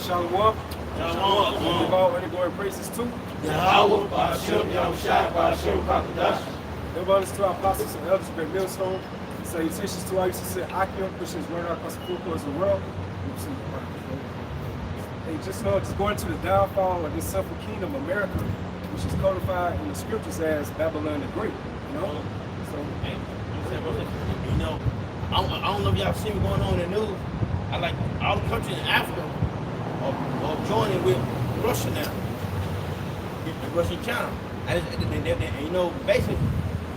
Shalom. Shalom. Give all undergoing praises to Yahweh, Ba'ashem, Yahushua, Ba'ashem, Kakadash. everyone to our apostles and elders, great millstone. Salutations to all you sincere Akim, Christians running across the four corners of the world. Hey, just going to the downfall of this sinful kingdom, America, which is codified in the scriptures as Babylon the Great. You know? So, Hey, you know, I don't know if y'all see what's going on in the news. I like all the countries in Africa are joining with Russia now. The Russian China. And you know, basically,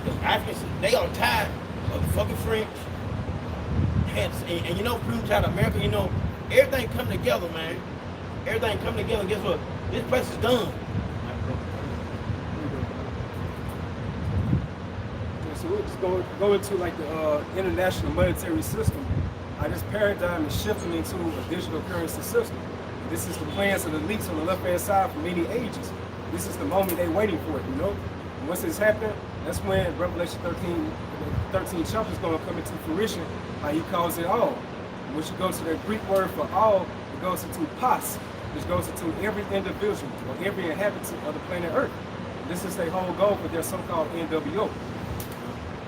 the Africans, they are tired of the fucking French. And you know, through to America, you know, everything come together, man. Everything come together. Guess what? This place is done. So we'll just go into like the international monetary system. This paradigm is shifting into a digital currency system. This is the plans of the elites on the left-hand side for many ages. This is the moment they're waiting for it, you know? And once it's happening, that's when Revelation 13 chapter is going to come into fruition, like he calls it all. And once you go to that Greek word for all, it goes into pas, which goes into every individual or every inhabitant of the planet Earth. And this is their whole goal for their so-called NWO.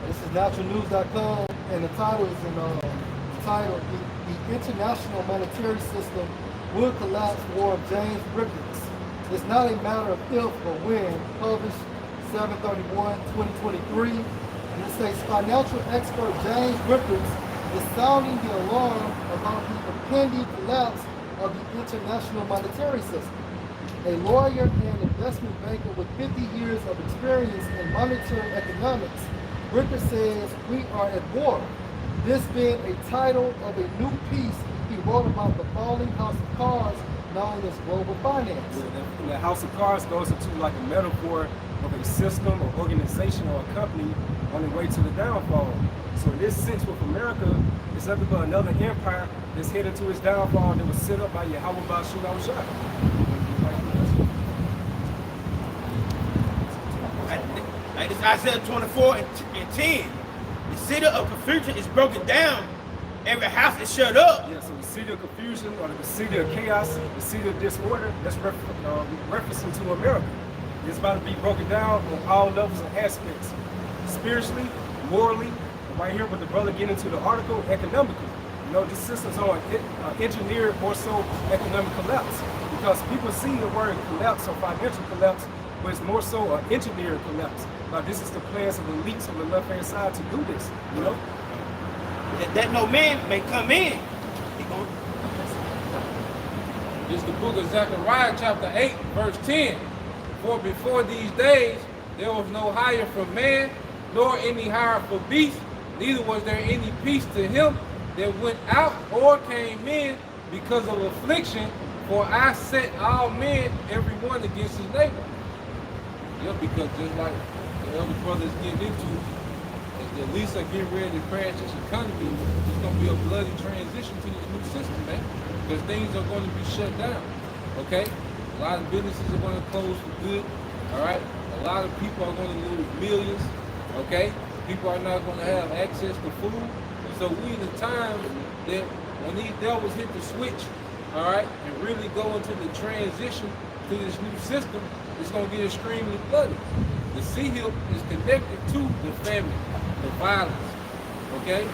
This is naturalnews.com, and the title is titled The International Monetary System Will Collapse War of James Rickards. It's not a matter of if or when, published 7/31/2023. And it says financial expert James Rickards is sounding the alarm about the impending collapse of the international monetary system. A lawyer and investment banker with 50 years of experience in monetary economics, Rickards says we are at war. This being a title of a new piece he wrote about the falling house of cards known as global finance. And the house of cards goes into like a metaphor of a system or organization or a company on the way to the downfall. So in this sense with America, it's nothing but another empire that's headed to its downfall that was set up by Yahweh Ba'ashem Yahushua. Like this Isaiah 24 and 10. The city of confusion is broken down. Every house is shut up. Yeah, so the city of confusion or the city of chaos, the city of disorder, that's referencing to America. It's about to be broken down on all levels and aspects. Spiritually, morally, and right here with the brother getting into the article, economically. You know, this system's on engineered more so economic collapse. Because people see the word collapse or financial collapse, but it's more so an engineered collapse. This is the plans of the elites on the left-hand side to do this, you know? That no man may come in. This is the book of Zechariah, chapter 8, verse 10. For before these days, there was no hire for man, nor any hire for beast, neither was there any peace to him that went out or came in because of affliction, for I set all men, every one against his neighbor. Yeah, because just like the other brothers getting into, at least are getting ready to crash this economy, it's going to be a bloody transition to this new system, man. Because things are going to be shut down, okay? A lot of businesses are going to close for good, all right? A lot of people are going to lose millions, okay? People are not going to have access to food. So we in a time that when these devils hit the switch, all right, and really go into the transition to this new system, it's going to get extremely bloody. The C-hip is connected to the famine, the violence, okay?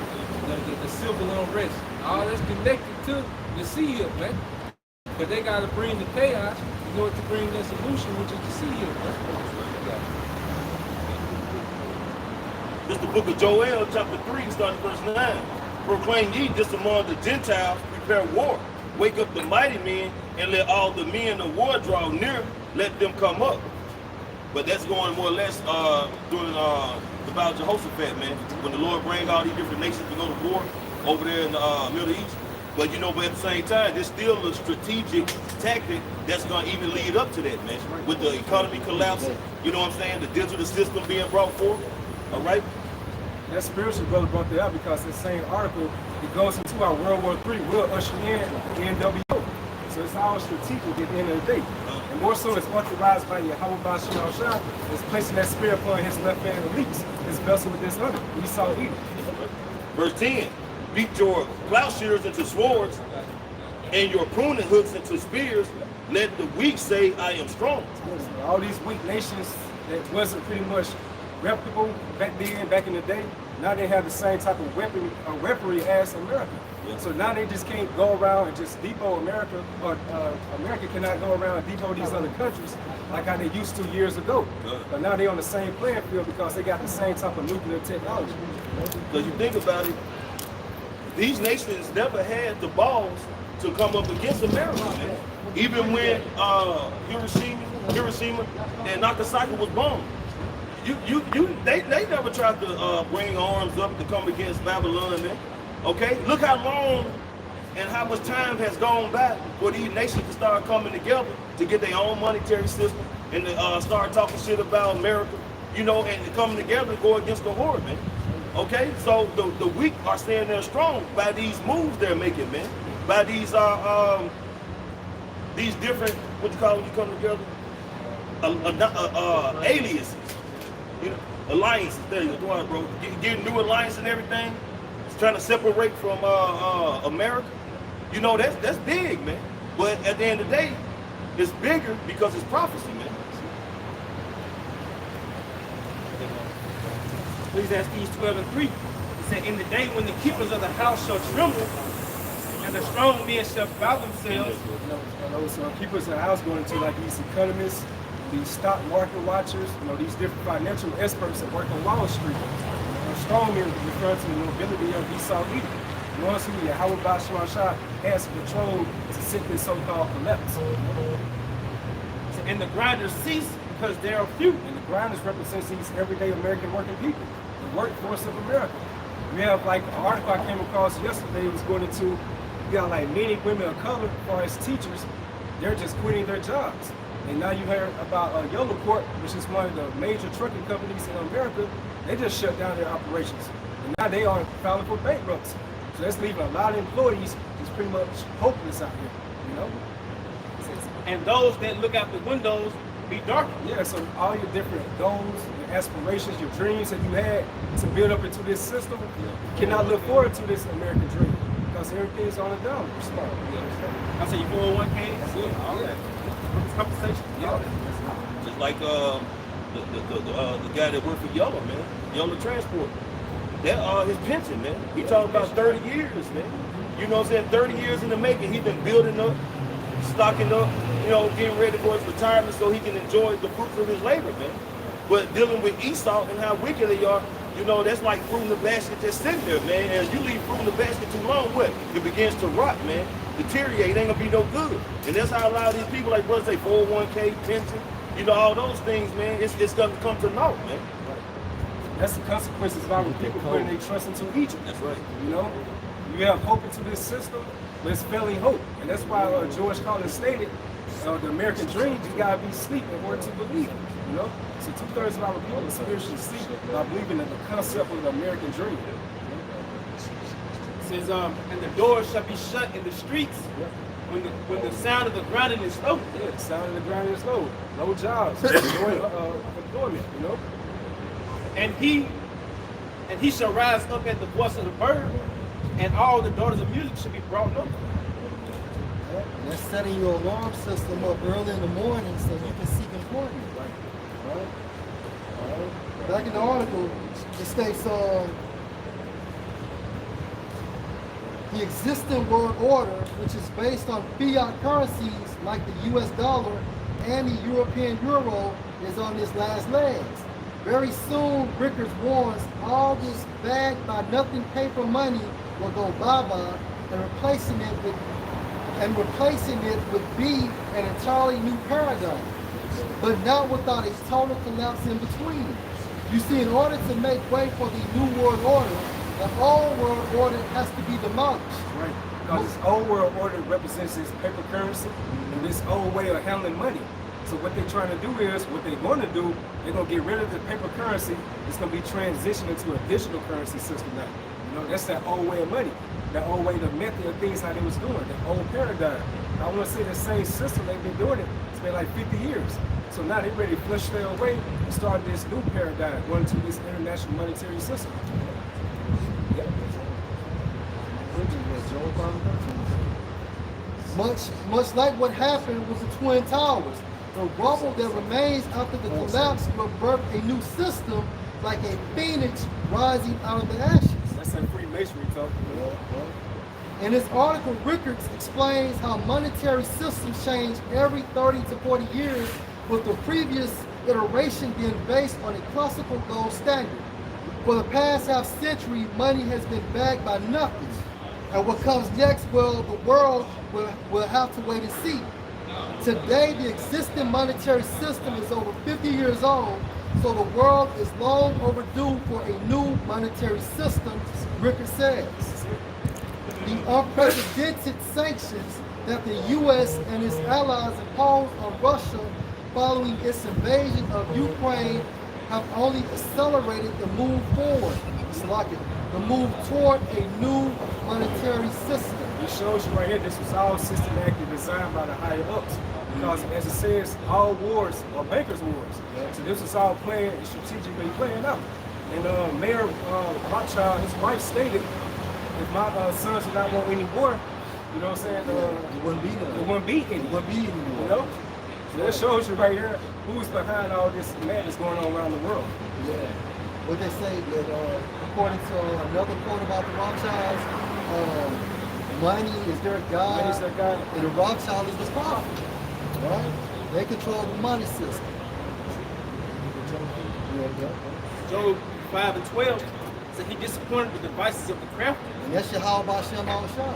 The civil unrest. All that's connected to the C-hip, man. But they got to bring the chaos in order to bring the solution, which is the C-hip, man. This is the book of Joel, chapter 3, starting verse 9. Proclaim ye this among the Gentiles, prepare war. Wake up the mighty men, and let all the men of war draw near. Let them come up. But that's going more or less during the Battle of Jehoshaphat, man. When the Lord bring all these different nations to go to war over there in the Middle East. But you know, but at the same time, there's still a strategic tactic that's going to even lead up to that, man. With the economy collapsing, you know what I'm saying? The digital system being brought forth, all right? That spiritual brother brought that up because the same article, it goes into our World War III, will usher in the NWO. So it's all strategic at the end of the day. And more so, it's authorized by Yahweh Ba'ashem Yahushua, is placing that spirit upon his left hand elites, his vessel with this other. We saw Edom. Verse 10, beat your plowshares into swords, and your pruning hooks into spears, let the weak say, I am strong. All these weak nations that wasn't pretty much reputable back in the day, now they have the same type of weaponry as America. Yeah. So now they just can't go around and just depot America, or America cannot go around and depot these other countries like how they used to years ago. Good. But now they're on the same playing field because they got the same type of nuclear technology. Because you think about it, these nations never had the balls to come up against America, man. Even when Hiroshima and Nagasaki was bombed. They never tried to bring arms up to come against Babylon, man. Okay? Look how long and how much time has gone by for these nations to start coming together to get their own monetary system and to start talking shit about America, you know, and to come together and go against the horde, man. Okay? So the weak are staying there strong by these moves they're making, man. By these different, what you call when you come together? Aliases. You know, alliances. There you go, bro. Getting new alliance and everything. Trying to separate from America. You know, that's big, man. But at the end of the day, it's bigger because it's prophecy, man. Ecclesiastes 12:3. It said, in the day when the keepers of the house shall tremble, and the strong men shall bow themselves. Those keepers of the house going into like these economists, these stock market watchers, you know, these different financial experts that work on Wall Street. Strong men refer to the nobility of Esau Edom. The ones who Yahweh Bashar Shah has control to sit this so-called collapse. And the grinders cease because they are few. And the grinders represents these everyday American working people, the workforce of America. We have like an article I came across yesterday. It was going into, you got like many women of color as far as teachers, they're just quitting their jobs. And now you heard about Yellow Corp, which is one of the major trucking companies in America. They just shut down their operations. And now they are filing for bankruptcy. So that's leaving a lot of employees just pretty much hopeless out here, you know? And those that look out the windows be darkened. Yeah, so all your different goals, your aspirations, your dreams that you had to build up into this system, you cannot look forward to this American dream because everything's on the down. I say you 401k, Yeah, all that. compensation. Yeah. Just like the guy that worked for Yellow, man. Yellow Transport. That his pension, man. He talking about 30 years, man. You know what I'm saying? 30 years in the making. He's been building up, stocking up, you know, getting ready for his retirement so he can enjoy the fruits of his labor, man. But dealing with Esau and how wicked they are, you know, that's like fruit in the basket just sitting there, man. And you leave fruit in the basket too long, what? It begins to rot, man. Deteriorate. It ain't gonna be no good. And that's how a lot of these people, like brothers say, 401k, pension, you know, all those things, man, it's gonna come to naught, man. That's the consequences of our people putting their trust into Egypt. That's right. You know, you have hope into this system, but it's failing hope. And that's why George Carlin stated, the American dream, you gotta be asleep in order to believe it, you know? So 2/3 of our people are spiritually asleep by believing in the concept of the American dream. It says, and the doors shall be shut in the streets when the sound of the grinding is slow. Yeah, the sound of the ground is low. No jobs, employment, you know? And he shall rise up at the voice of the bird, and all the daughters of music shall be brought up. And that's setting your alarm system up early in the morning so you can seek employment. Right? Back in the article, it states the existing world order, which is based on fiat currencies like the US dollar and the European euro, is on its last legs. Very soon, Rickers warns all this bagged by nothing paper money will go bye-bye, and replacing it would be an entirely new paradigm, but not without a total collapse in between. You see, in order to make way for the new world order, the old world order has to be demolished. Right. Because this old world order represents this paper currency and this old way of handling money. So what they're trying to do is, what they're going to do, they're going to get rid of the paper currency. It's going to be transitioned into a digital currency system now. You know, that's that old way of money. That old way, the method of things how they was doing, that old paradigm. I want to say the same system they've been doing it. It's been like 50 years. So now they're ready to flush their way and start this new paradigm, going to this international monetary system. Much like what happened with the Twin Towers. The rubble that remains after the collapse will birth a new system like a phoenix rising out of the ashes. That's that Freemasonry talk. In this article, Rickards explains how monetary systems change every 30 to 40 years, with the previous iteration being based on a classical gold standard. For the past half century, money has been backed by nothing. And what comes next, well, the world will have to wait and see. Today, the existing monetary system is over 50 years old, so the world is long overdue for a new monetary system, Rickards says. The unprecedented sanctions that the U.S. and its allies imposed on Russia following its invasion of Ukraine have only accelerated the move forward. It's like it, the move toward a new monetary system. It shows you right here, this was all systematically designed by the higher ups. Because as it says, all wars are bankers' wars. So this was all planned and strategically playing out. And Mayor Rothschild, his wife stated, if my sons did not want any war, you know what I'm saying? It wouldn't be there. It wouldn't be any. It wouldn't be anymore. You know? So that shows you right here who's behind all this madness going on around the world. Yeah. What they say that according to another quote about the Rothschilds, money is their God, Money is their God. and the Rothschild is the father. Right? They control the money system. Job 5 and 12 said he disappointed the devices of the crafty, And that's Yahweh Hashem Al-Shah.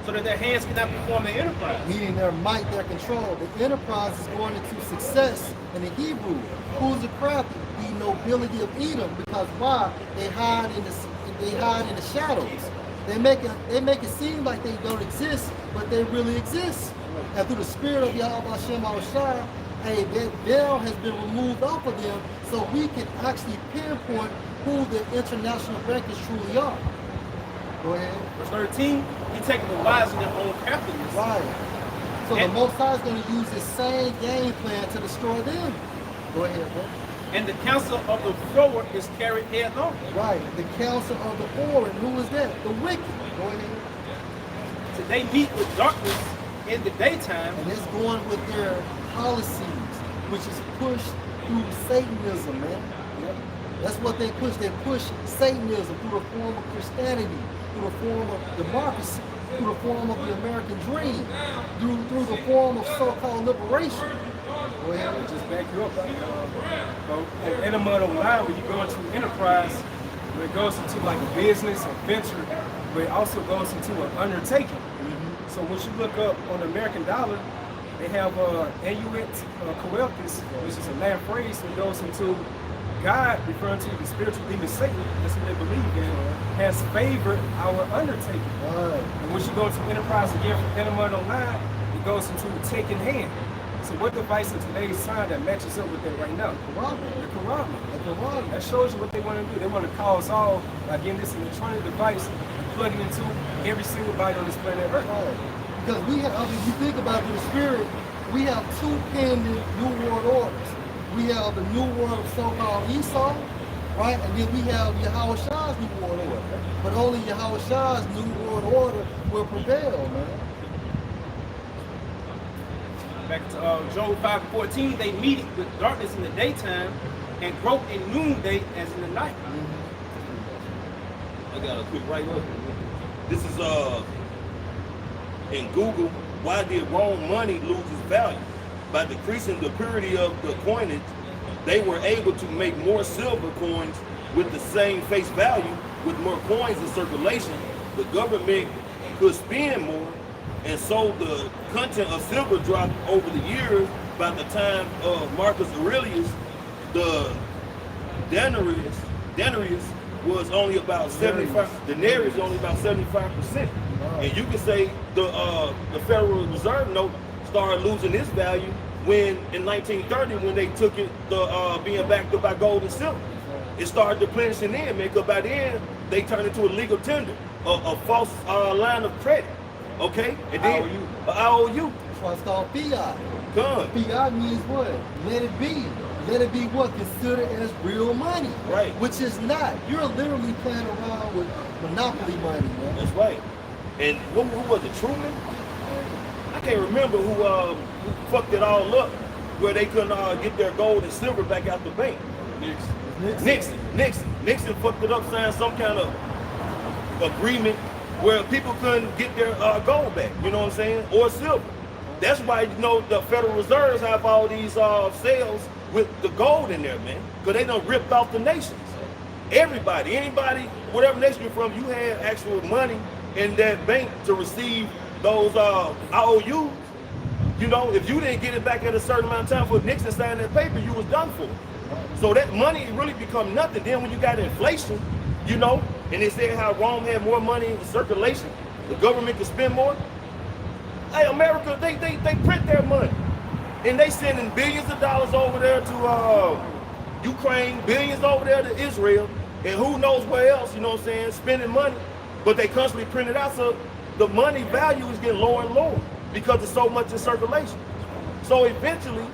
so that their hands cannot perform their enterprise. Meaning their might, their control. The enterprise is going into success in the Hebrew. Who's the crafty? The nobility of Edom. Because why? They hide in the shadows. They make it seem like they don't exist, but they really exist. And through the spirit of Yahweh Hashem Al-Shah, hey, that veil has been removed off of them, so we can actually pinpoint who the international bankers truly are. Go ahead. Verse 13, he taken the wise in their own craftiness. Right. So the And- Most High is going to use the same game plan to destroy them. Go ahead, bro. And the counsel of the forward is carried head on. Right. The counsel of the forward. Who is that? The wicked. Go ahead. So they meet with darkness in the daytime, And it's going with their policies, which is pushed through Satanism, man. Yep. That's what they push. They push Satanism through the form of Christianity, through the form of democracy, through the form of the American dream, through the form of so-called liberation. Go ahead. And just back you up. At Enterprise Online, when you go into enterprise, when it goes into like a business or venture, but it also goes into an undertaking. So when you look up on the American dollar, they have Anuit Coelthus, which is a Latin phrase that goes into God, referring to the spiritual demon Satan, that's what they believe in, has favored our undertaking. Right. And when you go to enterprise again from Enterprise Online, it goes into the taking hand. So what device in today's time that matches up with that right now? The Quran. The Quran. That shows you what they want to do. They want to cause all by getting this electronic device and plug it into every single body on this planet Earth. Right. Because we have, if you think about it, the spirit, we have two pending New World Orders. We have the New World of so-called Esau, right? And then we have Yahweh Shah's New World Order. But only Yahweh Shah's New World Order will prevail, man. back to Job 5 and 14, they meet with darkness in the daytime and grope in noonday as in the night. I got a quick right look. This is in Google. Why did Rome money lose its value? By decreasing the purity of the coinage, they were able to make more silver coins with the same face value. With more coins in circulation, the government could spend more, and so the content of silver dropped over the years. By the time of Marcus Aurelius, the denarius was only about 75. Denarius only about 75%. And you can say the Federal Reserve note started losing its value when in 1930 when they took it being backed up by gold and silver. It started replenishing in, man, because by then they turned into a legal tender, a false line of credit. Okay? And then IOU. That's why it's called fiat. Done. Fiat means what? Let it be. Let it be what? Considered as real money. Right. Which is not. You're literally playing around with monopoly money, man. That's right. And who was it? Truman? can't remember who fucked it all up, where they couldn't get their gold and silver back out the bank. Nixon fucked it up, signed some kind of agreement where people couldn't get their gold back, you know what I'm saying, or silver. That's why, you know, the Federal Reserves have all these sales with the gold in there, man, because they done ripped off the nations. Everybody, anybody, whatever nation you're from, you had actual money in that bank to receive those IOUs. You know, if you didn't get it back at a certain amount of time for Nixon signing that paper, you was done for. So that money really become nothing. Then when you got inflation, you know, and they said how Rome had more money in circulation, the government could spend more. Hey, America, they print their money, and they sending billions of dollars over there to Ukraine, billions over there to Israel, and who knows where else, you know what I'm saying, spending money, but they constantly print it out, so the money value is getting lower and lower because there's so much in circulation. So eventually,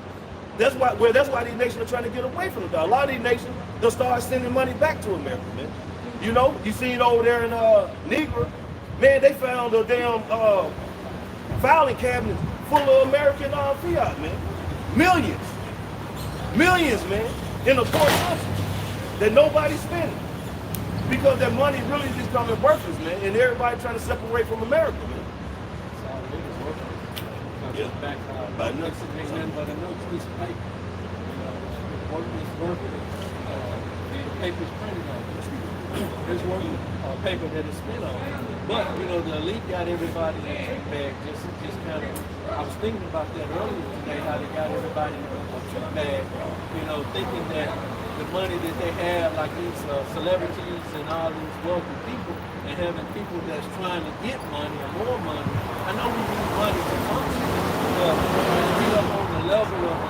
that's why these nations are trying to get away from the dollar. A lot of these nations, they'll start sending money back to America, man. You know, you seen over there in Negro, man, they found a damn filing cabinet full of American fiat, man. Millions, man, in a poor country that nobody's spending because that money really just becoming worthless, man, and everybody trying to separate from America, man. Yeah. By nothing. Ain't nothing but a note piece of paper. Working, the paper's printed on it. There's working paper that is spent on it. But, you know, the elite got everybody in a trick bag. Just kind of, I was thinking about that earlier today, how they got everybody in a trick bag, you know, thinking that the money that they have, like these celebrities and all these wealthy people, and having people that's trying to get money or more money. I know we need money to function, but to be up on the level of the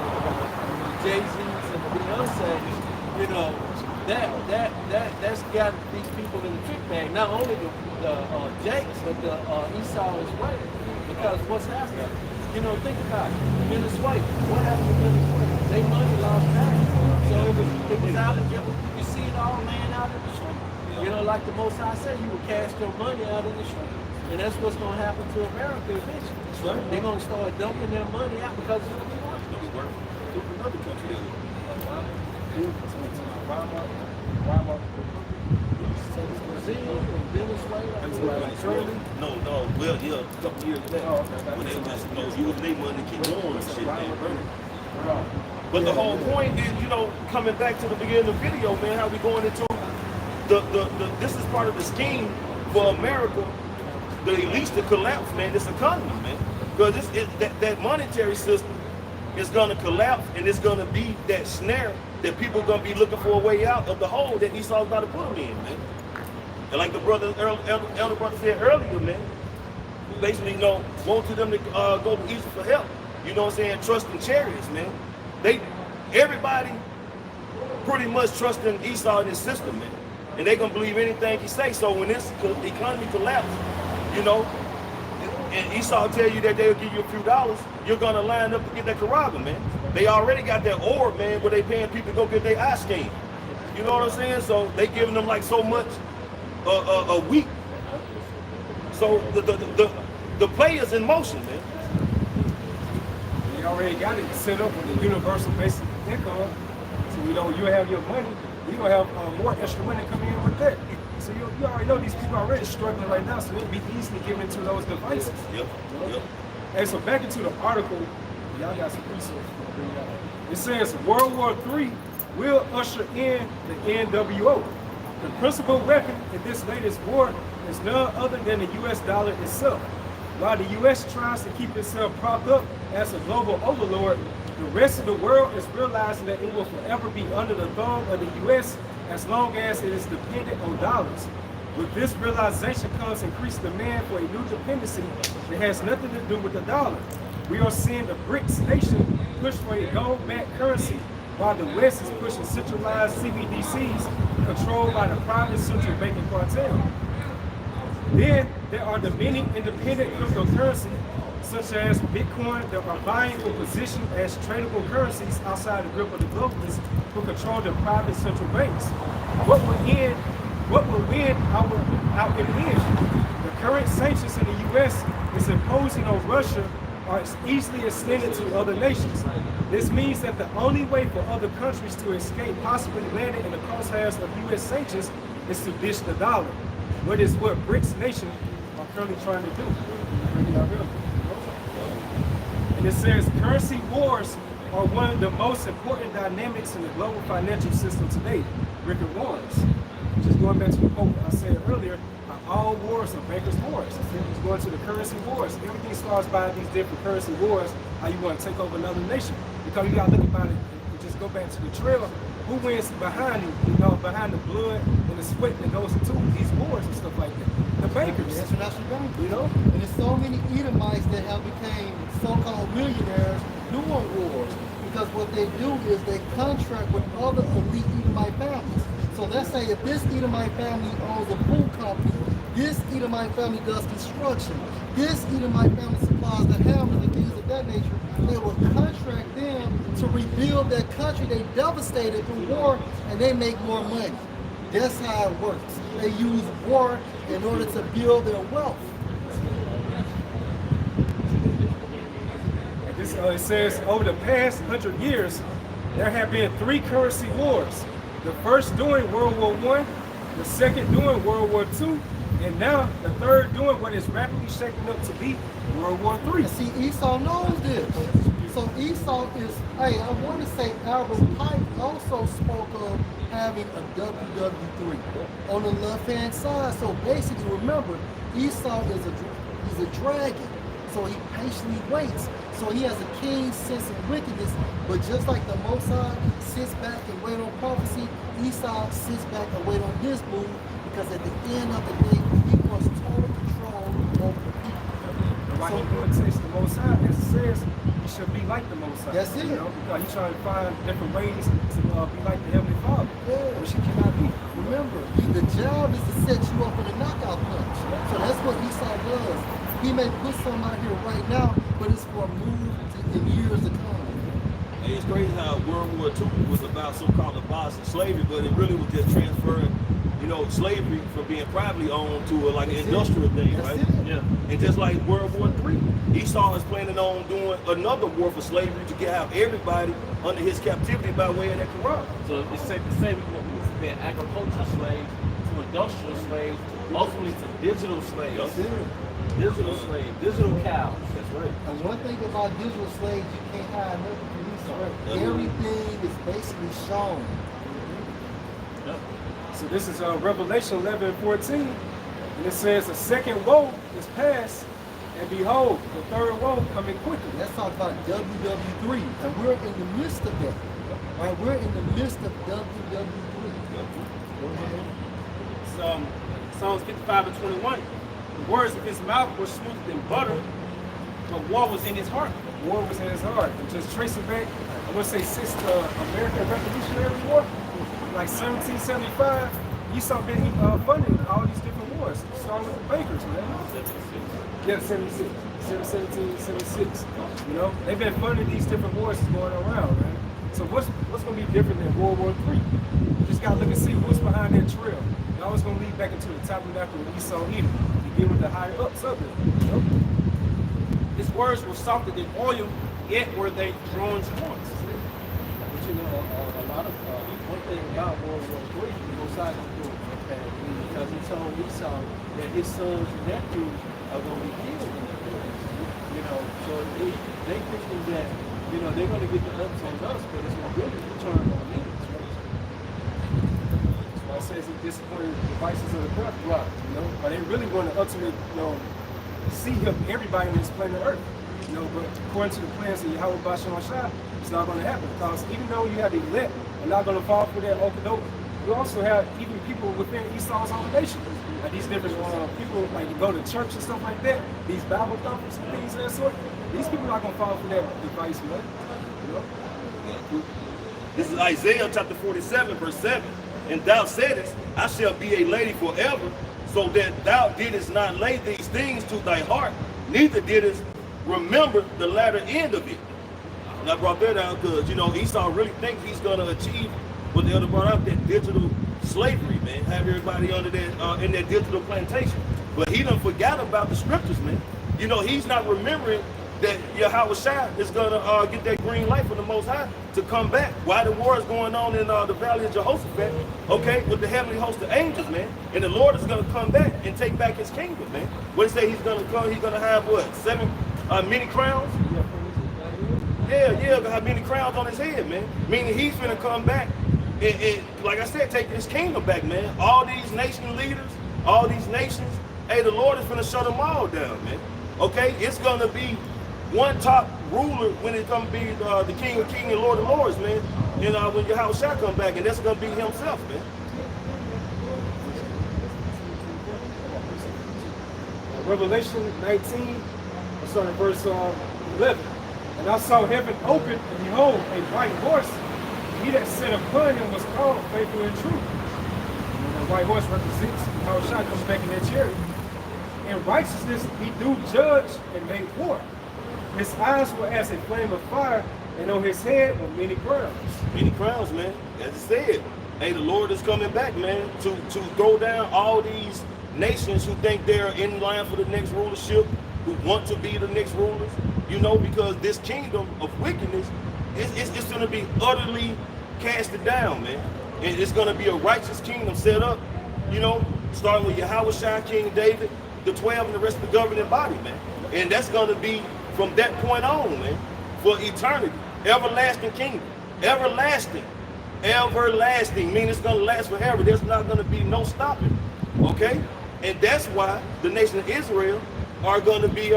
Jay-Z's and the Beyonce's, you know, that's got these people in the trick bag. Not only the Jakes, but the Esau as well. Because what's happening? You know, think about it. Venezuela. What happened to Venezuela? They money lost value. So it was out of you see it all laying out in the street. You know, like the Most High said, you would cast your money out in the street. And that's what's going to happen to America eventually. Right. They're going to start dumping their money out because it's going to be worth it. Another country. Brazil, Venezuela, No, well, yeah, a couple years back. When they just, you know, using their money to keep going and shit, man. But the whole point is, you know, coming back to the beginning of the video, man, how we going into this is part of the scheme for America, the elites to collapse, man, this economy, man. Because that monetary system is going to collapse, and it's going to be that snare that people are going to be looking for a way out of the hole that Esau's about to put them in, man. And like the elder brother said earlier, man, basically, you know, wanted them to go to Egypt for help. You know what I'm saying? Trusting chariots, man. Everybody pretty much trusting Esau in his system, man. And they gonna believe anything he say. So when this economy collapses, you know, and Esau tell you that they'll give you a few dollars, you're gonna line up to get that Karaga, man. They already got that ore, man, where they paying people to go get their ice skate. You know what I'm saying? So they giving them like so much a week. So the play is in motion, man. You already got it set up with the universal basic income. So you know, you have your money, you're gonna have more extra money coming in with that. So you already know these people are already struggling right now, so it'll be easily given to those devices. Yep. And so back into the article, y'all got some resources. It says World War III will usher in the NWO. The principal weapon in this latest war is none other than the US dollar itself. While the US tries to keep itself propped up as a global overlord, the rest of the world is realizing that it will forever be under the thumb of the US as long as it is dependent on dollars. With this realization comes increased demand for a new dependency that has nothing to do with the dollar. We are seeing the BRICS nation push for a gold-backed currency, while the West is pushing centralized CBDCs controlled by the private central banking cartel. Then there are the many independent cryptocurrencies, such as Bitcoin, that are vying for position as tradable currencies outside the grip of the globalists who control the private central banks. What will win out in the end? The current sanctions in the U.S. is imposing on Russia are easily extended to other nations. This means that the only way for other countries to escape possibly landing in the crosshairs of U.S. sanctions is to ditch the dollar, what is what BRICS nations are currently trying to do. And it says currency wars are one of the most important dynamics in the global financial system today. Rickard warns. Just going back to the quote I said earlier, all wars are bankers' wars. It's going to the currency wars. Everything starts by these different currency wars, how you want to take over another nation. Because you got to look about it, and just go back to the trail. Who wins behind it, behind the blood and the sweat that goes into these wars and stuff like that? The bankers. The international bank. And there's so many Edomites that have become so-called millionaires doing wars. Because what they do is they contract with other elite Edomite families. So let's say if this Edomite family owns a pool company, this Edomite family does construction, this Edomite family supplies the hammers and things of that nature, they will contract them to rebuild that country they devastated through war, and they make more money. That's how it works. They use war in order to build their wealth. It says over the past 100 years, there have been 3 currency wars. The first during World War I, the second during World War II, and now the third doing what is rapidly shaping up to be World War III. And see, Esau knows this. So Esau is, hey, I want to say Albert Pike also spoke of having a WW3 on the left-hand side. So basically, remember, Esau is he's a dragon. So he patiently waits. So he has a keen sense of wickedness, but just like the Mossad sits back and wait on prophecy, Esau sits back and wait on his move, because at the end of the day, he wants total control over the people. Why he going to taste the Mossad, as it says, he should be like the Mossad. That's it. Because he's trying to find different ways to be like the Heavenly Father, which he cannot be. Remember, the job is to set you up with a knockout punch. So that's what Esau does. He may put some out here right now, but it's for a move in years to come. It's crazy how World War II was about so-called abolishing slavery, but it really was just transferring, slavery from being privately owned to like an industrial thing, right? Yeah. And just like World War III, Esau is planning on doing another war for slavery to have everybody under his captivity by way of that Quran. So it's safe to say we moved from being agricultural slaves to industrial slaves, ultimately to digital slaves. That's it. Digital slaves, digital cows. That's right. And one thing about digital slaves, you can't hide nothing from Esau. Everything is basically shown. Yep. So this is Revelation 11:14, and it says the second woe is past, and behold, the third woe coming quickly. Let's talk about WW3, and we're in the midst of that. Right? We're in the midst of WW3. Psalms 55:21. The words of his mouth were smoother than butter, but war was in his heart. War was in his heart. And just tracing back, I would say since the American Revolutionary War, like 1775, Esau been funding all these different wars, starting with the bankers, man. Yeah, 76, 1776. They've been funding these different wars that's going around, man. So what's going to be different than World War III? You just got to look and see what's behind that trail. It always going to lead back into the tabernacle of Esau Edom. You get with the higher ups of it. His words were softer than oil, yet were they drawn to once. But a lot of one thing about World War III, Mosiah was doing because he told Esau that his sons and nephews are going to be killed in the war. So they thinking that they're going to get the ups on us, but it's going to really turn on them. It says he disappointed the devices of the breath, right? But they really want to ultimately, see him, everybody on this planet Earth. But according to the plans of Yahweh Bashan Shah, it's not going to happen. Because even though you have the elect are not going to fall for that okadoke, you also have even people within Esau's own nation. Like these different people like to go to church and stuff like that, these Bible thumpers and things of that sort. These people are not going to fall for that device, man. This is Isaiah chapter 47, verse 7. And thou saidest, I shall be a lady forever, so that thou didst not lay these things to thy heart, neither didst remember the latter end of it. And I brought that out because, Esau really thinks he's going to achieve what the other brought out, that digital slavery, man. Have everybody under that, in that digital plantation. But he done forgot about the scriptures, man. He's not remembering that Yahweh Shai is gonna get that green light from the Most High to come back. While the war is going on in the valley of Jehoshaphat, okay, with the heavenly host of angels, man, and the Lord is gonna come back and take back his kingdom, man. What he say he's gonna come? He's gonna have what? 7 many crowns? Yeah, gonna have many crowns on his head, man. Meaning he's gonna come back and like I said, take his kingdom back, man. All these nation leaders, all these nations, hey, the Lord is gonna shut them all down, man. Okay, it's gonna be one top ruler when it comes to be the King of Kings and Lord of Lords, man. You know, when Yahweh shall come back, and that's gonna be himself, man. Revelation 19, starting at verse 11. And I saw heaven open, and behold, a white horse. He that sat upon him was called Faithful and True. And the white horse represents how Shai comes back in that chariot. In righteousness he do judge and make war. His eyes were as a flame of fire, and on his head were many crowns. Many crowns, man. As I said, hey, the Lord is coming back, man, to go down all these nations who think they're in line for the next rulership, who want to be the next rulers, you know, because this kingdom of wickedness it's going to be utterly casted down, man. And it's going to be a righteous kingdom set up, you know, starting with Yahweh Shai, King David, the 12 and the rest of the governing body, man. And that's going to be from that point on, man, for eternity. Everlasting kingdom. Everlasting. Everlasting. Meaning it's going to last forever. There's not going to be no stopping. Okay? And that's why the nation of Israel are going to be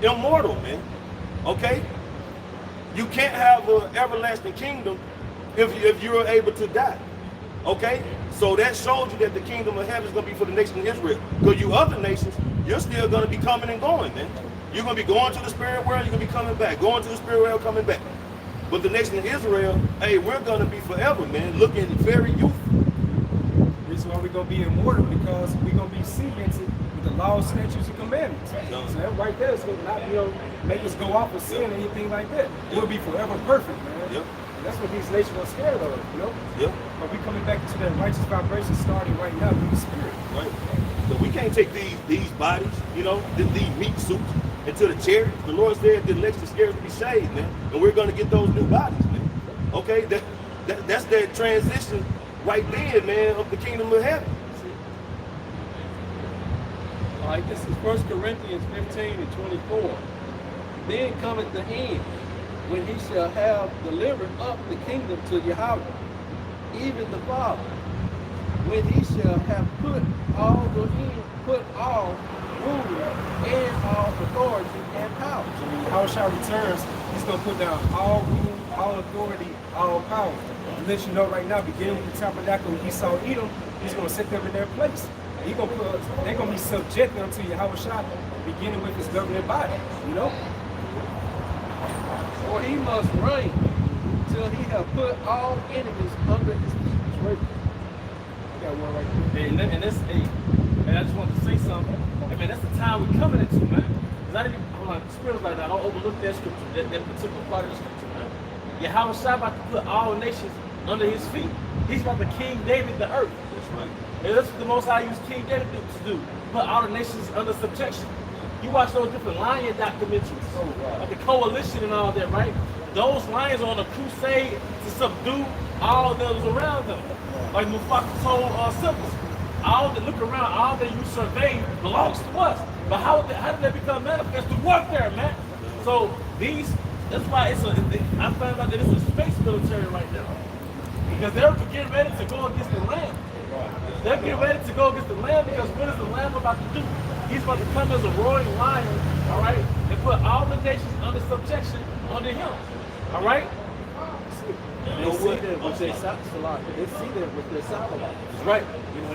immortal, man. Okay? You can't have an everlasting kingdom if you're able to die. Okay? So that shows you that the kingdom of heaven is going to be for the nation of Israel. Because you other nations, you're still going to be coming and going, man. You're going to be going to the spirit world, you're going to be coming back. Going to the spirit world, coming back. But the nation of Israel, hey, we're going to be forever, man. Looking very youthful. This is why we're going to be immortal, because we're going to be cemented with the laws, statutes, and commandments. No. So that right there is going to not, make us go off of sin or anything like that. We'll be forever perfect, man. Yep. And that's what these nations are scared of, Yep. But we're coming back into that righteous vibration starting right now through the spirit. Right. So we can't take these bodies, these meat suits into the chariot. The Lord said the next to scared to be saved, man. And we're going to get those new bodies, man. Okay? That's that transition right there, man, of the kingdom of heaven. All right, this is 1 Corinthians 15 and 24. Then cometh the end, when he shall have delivered up the kingdom to Yahweh, even the Father, when he shall have put all rulers and all authority and power. So when Yahushua returns, he's going to put down all rule, all authority, all power. And let you know right now, beginning with the tabernacle, when he saw Edom, he's going to set them in their place. They're going to be subject unto Yahushua, beginning with his governing body, For he must reign till he have put all enemies under his feet. Right. I got one right there. And that's and I just want to say something. I mean, that's the time we're coming into, man. Because I didn't even, like, spirit like that. I don't overlook that scripture, that particular part of the scripture, man. Yahweh Shai about to put all nations under his feet. He's about to King David the earth. That's right. And that's what the Most High used King David to do. Put all the nations under subjection. You watch those different lion documentaries, like the coalition and all that, right? Those lions are on a crusade to subdue all those around them. Like Mufasa told Simba, all that look around, all that you survey belongs to us. But how did that become manifest? Through warfare, man. So that's why I found out that it's a space military right now. Because they're getting ready to go against the Lamb. They're getting ready to go against the Lamb, because what is the Lamb about to do? He's about to come as a roaring lion, all right, and put all the nations under subjection under him, all right? They see that with their salary. They see that with their salary. Right.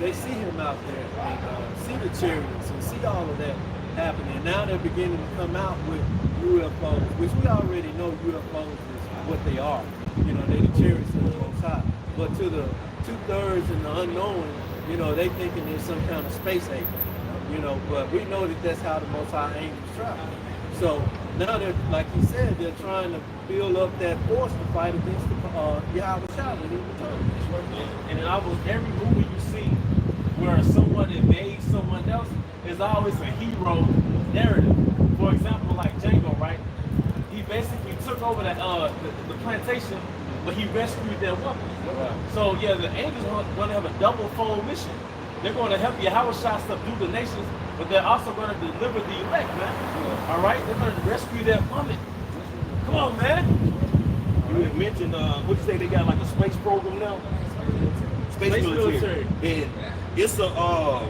They see him out there and see the chariots and see all of that happening. And now they're beginning to come out with UFOs, which we already know UFOs is what they are. They're the chariots of the Most High. But to the 2/3 and the unknown, they thinking there's some kind of space alien. But we know that that's how the Most High angels try. So now they're, like he said, they're trying to build up that force to fight against the Yahweh Shai when he returns. And in almost every movie you see where someone invades someone else, there's always a hero narrative for example, like Django, right? He basically took over the plantation, but he rescued that woman. So yeah, the angels are going to have a double-fold mission. They're going to help Yahweh subdue the nations, but they're also going to deliver the elect, man. All right, they're going to rescue that woman. Come on, man. You had mentioned, what you say, they got like a space program now? Space military. And it's a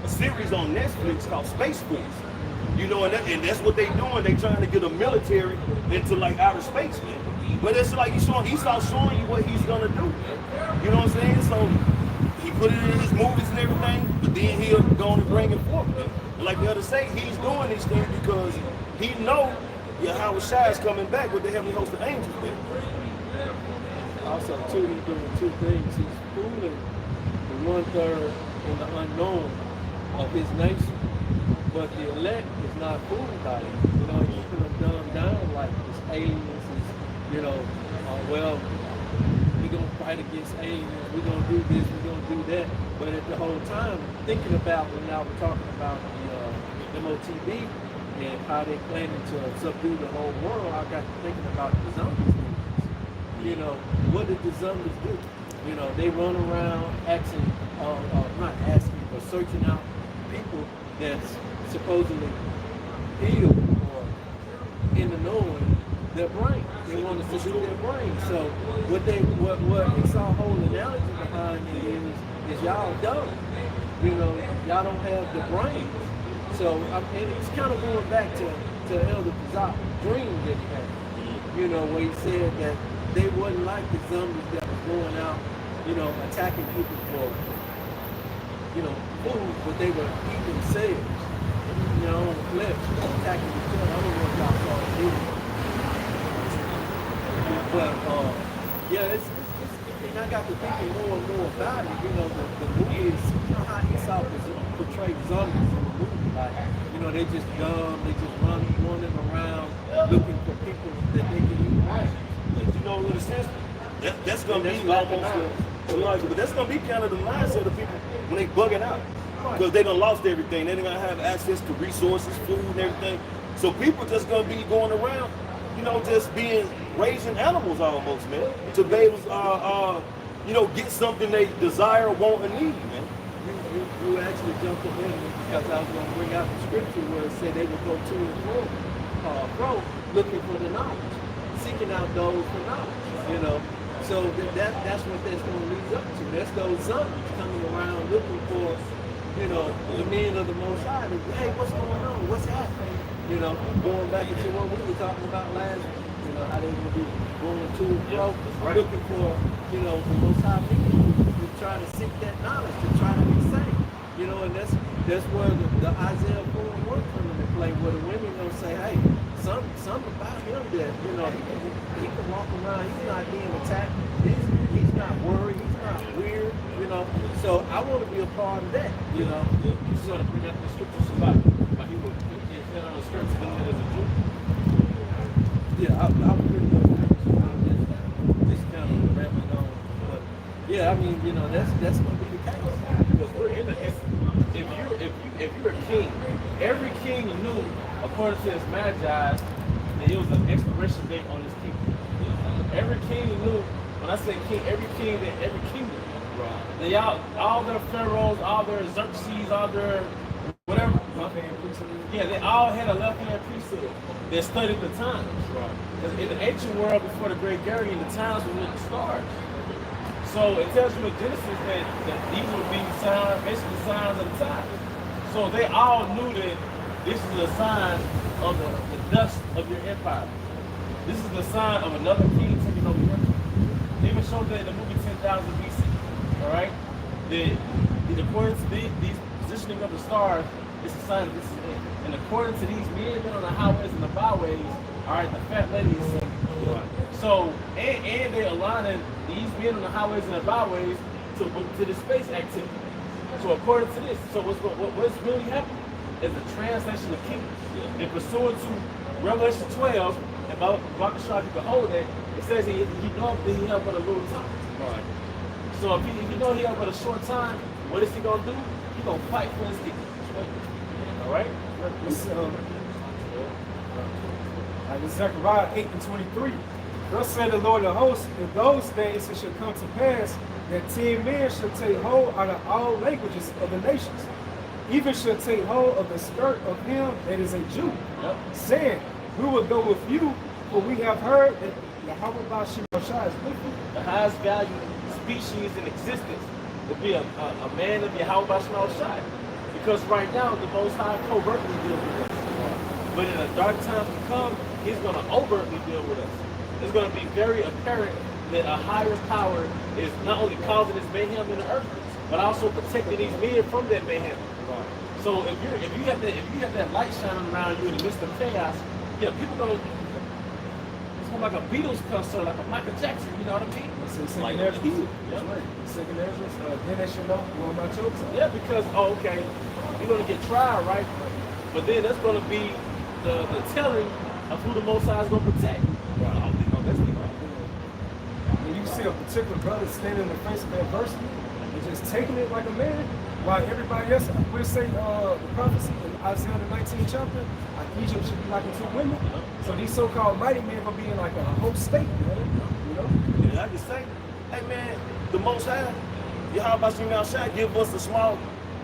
series on Netflix called Space Force. You know, and that's what they doing. They trying to get a military into like outer space, man. But it's like he's showing you what he's gonna do. You know what I'm saying? So he put it in his movies and everything, but then he'll go on and bring it forth. Man. And like the other say, he's doing these things because he know Yahweh Shai is coming back with the heavenly host of angels, man. Also, too, he's doing two things. He's fooling the 1/3 in the unknown of his nation, but the elect is not fooled by it. You know, he's keeping them dumbed down like it's aliens. Is, you know, well, we're gonna fight against aliens. We're gonna do this. We're gonna do that. But at the whole time, thinking about when y'all were talking about the MOTB and how they planning to subdue the whole world, I got to thinking about the zombies. You know, what did the zombies do? You know, they run around asking, not asking, but searching out people that's supposedly healed or in the knowing their brain. They want us to do their brain. So what Esau's whole analogy behind it is y'all dumb. You know, y'all don't have the brain. So and it's kind of going back to Elder Kazak dream that he had. You know, where he said that they wasn't like the zombies that was going out, you know, attacking people for, you know, food, but they were eating themselves, you know, on the flesh, attacking each other. I don't know if y'all saw it either. But, yeah, it's and I got to thinking more and more about it. You know, the movies, you know how Esau portrayed zombies in the movie. Like, you know, they just dumb, they just running around looking for people that they can eat right. You know, in a sense, that's gonna be almost but that's gonna be kind of the mindset of people when they bugging out. Because they done lost everything. They ain't gonna have access to resources, food and everything. So people just gonna be going around, you know, just raising animals almost, man. To be able to, you know, get something they desire, want, and need, man. You actually jumped in because I was going to bring out the scripture where it said they would go to and fro looking for the knowledge, seeking out those for knowledge, you know. So that's what that's going to lead up to. That's those zombies coming around looking for, you know, the men of the Most High. Hey, what's going on? What's happening? You know, going back into what we were talking about last week. You know, how they will be going to and fro, looking for, you know, the Most High people to try to seek that knowledge, to try to be saved. You know, and that's where the Isaiah 41 come into play, where the women gonna say, hey, something about him that, you know, he can walk around, he's not being attacked, he's not worried, he's not weird, you know. So I want to be a part of that, you know. You just want to bring out the scriptures about he would fit on the skirts of as a Jew. Yeah, I was pretty much just kind of rambling on, but yeah, I mean, you know, that's gonna be the case. Because we're in the if you're a king, every king knew, according to his magi, that it was an expiration date on his kingdom. Every king knew. When I say king, every king that every kingdom. Right. They all their pharaohs, all their Xerxes, all their whatever. Yeah, they all had a left-hand priesthood that studied the times. Right. Because in the ancient world, before the Great Garian, the times were with the stars. So it tells you in Genesis that these would be signs, basically signs of the times. So they all knew that this is a sign of the dust of your empire. This is the sign of another king taking over your empire. They even showed that in the movie 10,000 BC. All right, according to these positioning of the stars, it's a sign that this is it. And according to these men on the highways and the byways, all right, the fat lady is saying. Right. So and they're aligning these men on the highways and the byways to the space activity. So according to this, so what's really happening is a translation of kingdoms. Yeah. And pursuant to Revelation 12, and Bakashah, you can hold that, it says he knows that he held but a little time. Right. So if you know he held but a short time, what is he gonna do? He's gonna fight for his kingdom. All right? Like in Zechariah 8 and 23. Thus said the Lord of hosts, in those days it shall come to pass that 10 men shall take hold out of all languages of the nations, even shall take hold of the skirt of him that is a Jew, saying, we will go with you, for we have heard that Yahweh Bashim Shai is with you. The highest valued species in existence would be a man of Yahweh Bashim Shai. Because right now, the Most High covertly deals with us. But in a dark time to come, he's going to overtly deal with us. It's going to be very apparent that a higher power is not only causing this mayhem in the earth, but also protecting these men from that mayhem. So if you have that light shining around you in the midst of chaos, yeah, people gonna it's gonna like a Beatles concert, like a Michael Jackson. You know what I mean? Second Ezra. That's right. Second Ezra. Then they should know one of my chokes. Yeah, because okay, you're gonna get tried, right? But then that's gonna be the telling of who the Most High is gonna protect. Right. When you see a particular brother standing in the face of adversity and just taking it like a man, while everybody else, we'll say the prophecy in Isaiah the 19th chapter, like Egypt should be like two women. So these so-called mighty men gonna be in like a whole state, man. You know? And I just say, hey man, the Most High, Yahweh Bashim Shai give us a small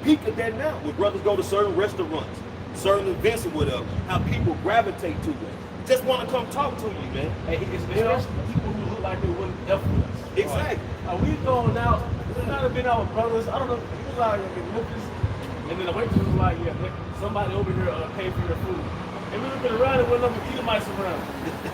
peek at that now. When brothers go to certain restaurants, certain events or whatever, how people gravitate to it. Just want to come talk to you, man. Hey, it's people who look like they wouldn't F with us. Exactly. We going out, we might have been out with brothers, I don't know, he was like in Memphis, and then the waitress was like, yeah, somebody over here pay for your food. And we looking around and wasn't no Edomites around.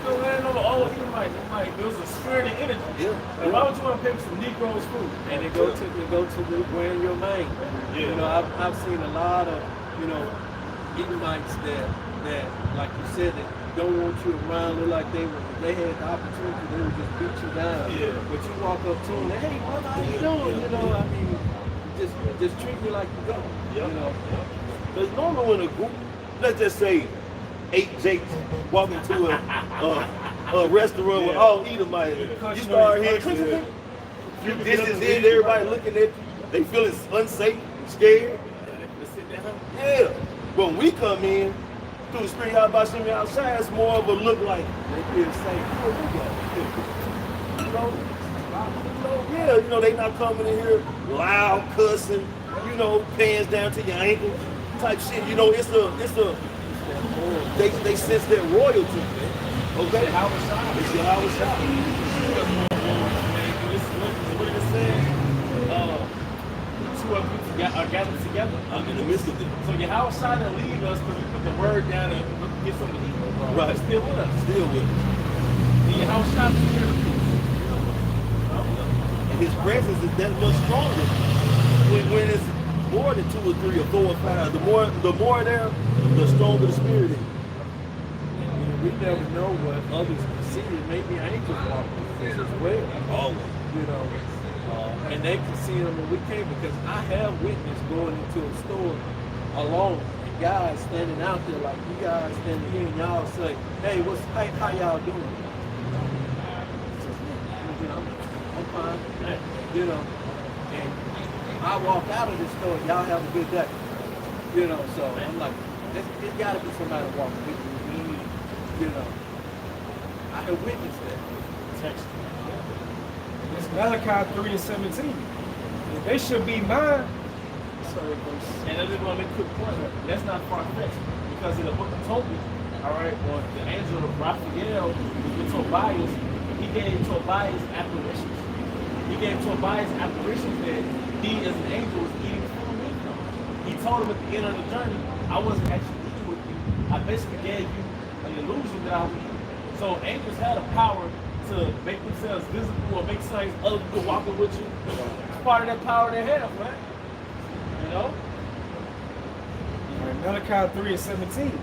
So man, no, all Edomites, like, there was a spirit of energy. Yeah. Like, why would you want to pay for some Negroes food? And they go to the wearing your name. Yeah. You know, I've seen a lot of, you know, Edomites that like you said, that don't want you around. Look like they had the opportunity, they would just beat you down. Yeah. But you walk up to them, hey, what are you doing? You know, I mean, just treat me like you go. Yeah. You know. Because normally when a group, let's just say 8 Jakes walk into a restaurant with all Edomites, you start hearing, this is it, everybody looking at you, they feeling unsafe, scared. Yeah. When we come in, through the spirit of Bashim outside, it's more of a look like they feel safe. Yeah, you know, they not coming in here loud, cussing, you know, pants down to your ankles, type shit. You know, it's a they sense their royalty, man. Okay? It's Yahweh Shai. What did it say? Two of you are gathered together. I'm in the midst of it. So Yahweh Shai didn't leave us because we put the word down and get something to eat. Right. He's still with us. Still with us. And Yahweh Shai is here to peace. And his presence is that much stronger when it's more than 2 or 3 or 4 or 5. The more there, the stronger the spirit is. We never know what others can see. Maybe angels walk with us as well. Always. You know, and they can see them and we can't, because I have witnessed going into a store alone and guys standing out there like you guys standing here and y'all say, hey, how y'all doing? I'm fine. You know, and I walk out of this store, y'all have a good day. You know, so I'm like, there's gotta be somebody walking with me. You know, I have witnessed that. Text. It's Malachi 3 and 17. If they should be mine. And I just want to make a quick point. That's not far-fetched. Because in the book of Tobit, all right, or the angel of Raphael with Tobias, he gave Tobias apparitions. He gave Tobias apparitions that he, as an angel, was eating food with him. He told him at the end of the journey, I wasn't actually eating with you. I basically gave you an illusion that I was eating. So angels had a power to make themselves visible or make signs other people walking with you. It's part of that power they have, man. You know? Malachi 3 and 17.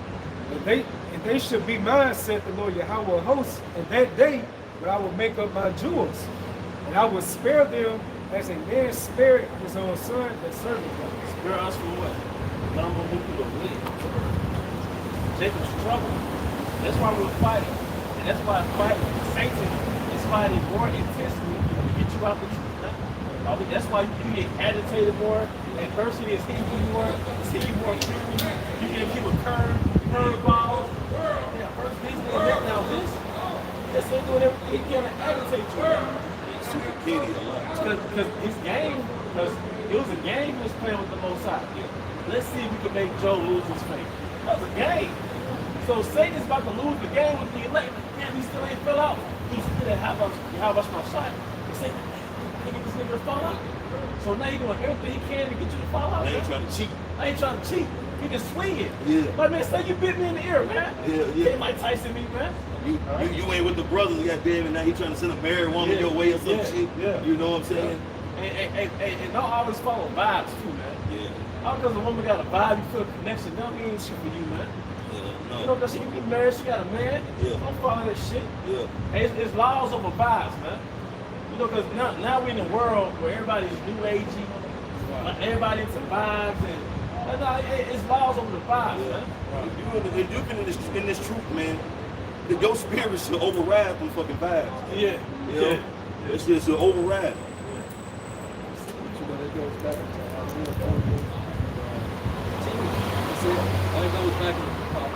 If they should be mine, said the Lord Yahweh of hosts, in that day, but I will make up my jewels, and I will spare them as a man spared his own son that served him. Spare us from what? Number people to win. Jacob's trouble. That's why we're fighting. And that's why fighting Satan is fighting more intensely to get you out the truth. That's why you get agitated more. Adversity is hitting you more. It's hitting you more quickly. You get people curved. curveballs. Yeah, first this, then now this. Yes, they're doing everything he can to agitate you. Super kitty a lot. Because his game, because it was a game he was playing with the Most High. Let's see if we can make Joe lose his faith. That was a game. So Satan's about to lose the game with the elect. Man, he still ain't fell out. He's still at how much my shot. He said, I get this nigga to fall out. So now he's doing everything he can to get you to fall out. I ain't man. trying to cheat. I ain't trying to cheat. He can swing it. Yeah. Like, man, say you bit me in the ear, man. Yeah. He ain't Mike Tyson me, man. You ain't with the brothers, goddamn, and now he trying to send a marijuana your way or some shit. Yeah. You know what I'm saying? And don't always follow vibes too, man. Yeah. All because a woman got a vibe, you feel a connection, don't mean shit for you, man. No. You know, because she can be married, she got a man. Yeah. Don't follow that shit. Yeah. Hey, it's laws over vibes, man. You know, because now we're in a world where everybody's new agey, everybody into vibes, and it's laws over the vibes, man. If you can in this truth, man, your spirit should override them fucking vibes. Yeah. You know? It should override. That goes back to that goes back to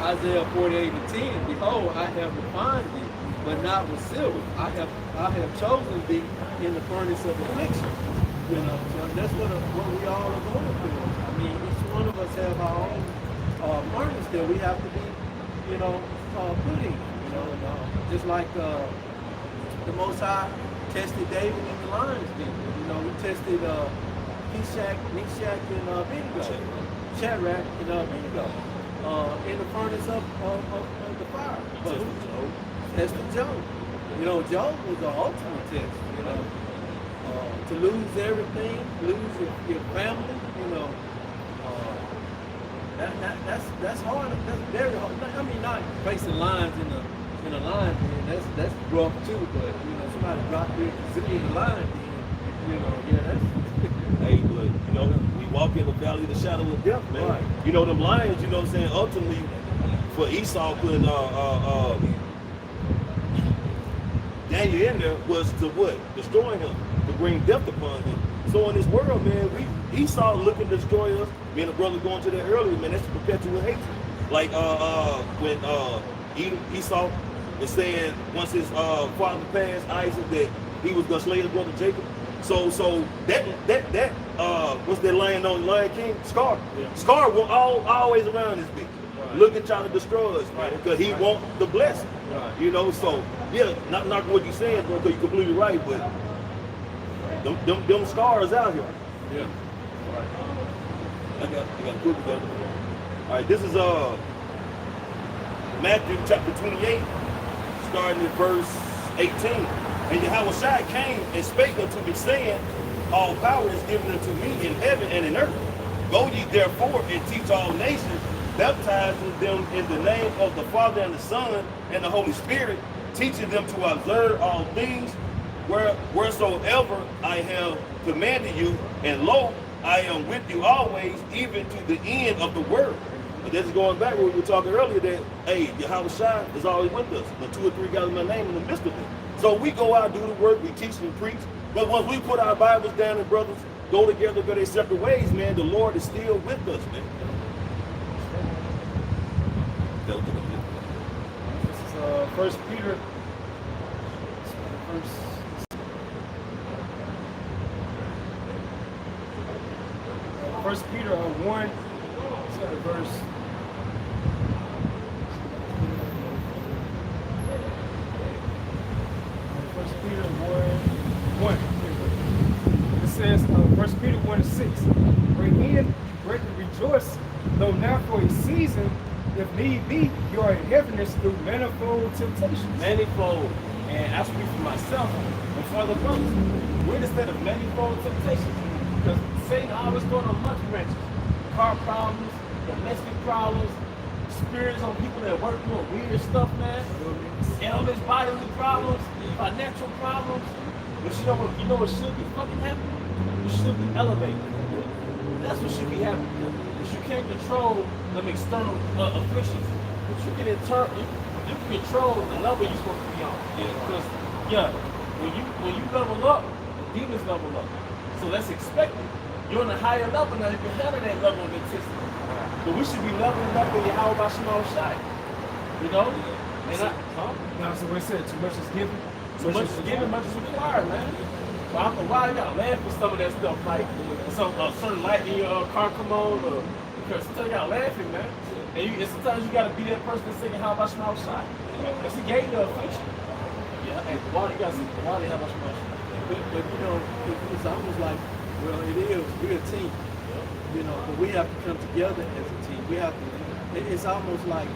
Isaiah 48:10. Behold, I have refined thee, but not with silver. I have chosen thee in the furnace of affliction. You know, so that's what we all are going through. I mean, each one of us have our own furnace that we have to be, put in. You know, and, just like the Most High tested David in the lion's den. You know, we tested Meshach, and Abednego, Shadrach and Abednego, in the furnace of the fire. But tested Job. You know, Job was the ultimate test. You know, to lose everything, lose your family. You know, that's hard. That's very hard. I mean, not facing lions in a lion den. That's rough too. But somebody dropped you in the lion den. That's. Hey, but we walk in the valley of the shadow of death, man. Right. You know, them lions, you know what I'm saying, ultimately for Esau putting Daniel in there was to what? Destroy him, to bring death upon him. So in this world, man, Esau looking to destroy us. Me and the brother going to that earlier, man, that's the perpetual hatred. Like when Esau is saying once his father passed, Isaac, that he was gonna slay his brother Jacob. So that what's that lion on Lion King? Scar. Yeah. Scar was always around this bitch. Right. Looking, trying to destroy us, man, because he want the blessing. Right. You know, so yeah, not knocking what you're saying, bro, because you're completely right, but them scars out here. Yeah. I got a quick one. All right, this is Matthew chapter 28, starting at verse 18. And Yahweh came and spake unto me, saying, all power is given unto me in heaven and in earth. Go ye therefore and teach all nations, baptizing them in the name of the Father and the Son and the Holy Spirit, teaching them to observe all things wheresoever I have commanded you. And lo, I am with you always, even to the end of the world. But this is going back where we were talking earlier that, hey, Yahweh is always with us. The 2 or 3 gather my name in the midst of them. So we go out, do the work, we teach and preach. But once we put our Bibles down and brothers go together, go their separate ways, man, the Lord is still with us, man. This is 1 Peter. First Peter 1, verse. First Peter 1. It says, 1 Peter 1:6. Wherein greatly rejoice, though now for a season, if need be, you are in heaviness through manifold temptations. Manifold. And I speak for myself and for other brothers. We're in a state of manifold temptations. Because Satan always throwing on lunch wrenches. Car problems, domestic problems, spirits on people that work doing weird stuff, man. Illness, bodily problems, financial problems. But you know what should be fucking happening? You should be elevated. That's what should be happening. Because you can't control them external afflictions. But you can control the level you're supposed to be on. Because when you level up, the demons level up. So that's expected. You're on a higher level now. You can handle that level of intensity. But we should be leveling up in Yahweh by Shema Shai. You know? And Now, so we said too much is given. so much is given, much is required, man. But after a while, you gotta laugh at some of that stuff, like some certain light in your car come on, or because sometimes you gotta laughing, man. And sometimes you gotta be that person that's singing how about Shema Shai. Because he gave you the affliction. Yeah, and why you gotta sing why they have about Shema Shai. But you know, it's almost like, well, it is, we're a team. You know, but we have to come together as a team. We have to, it's almost like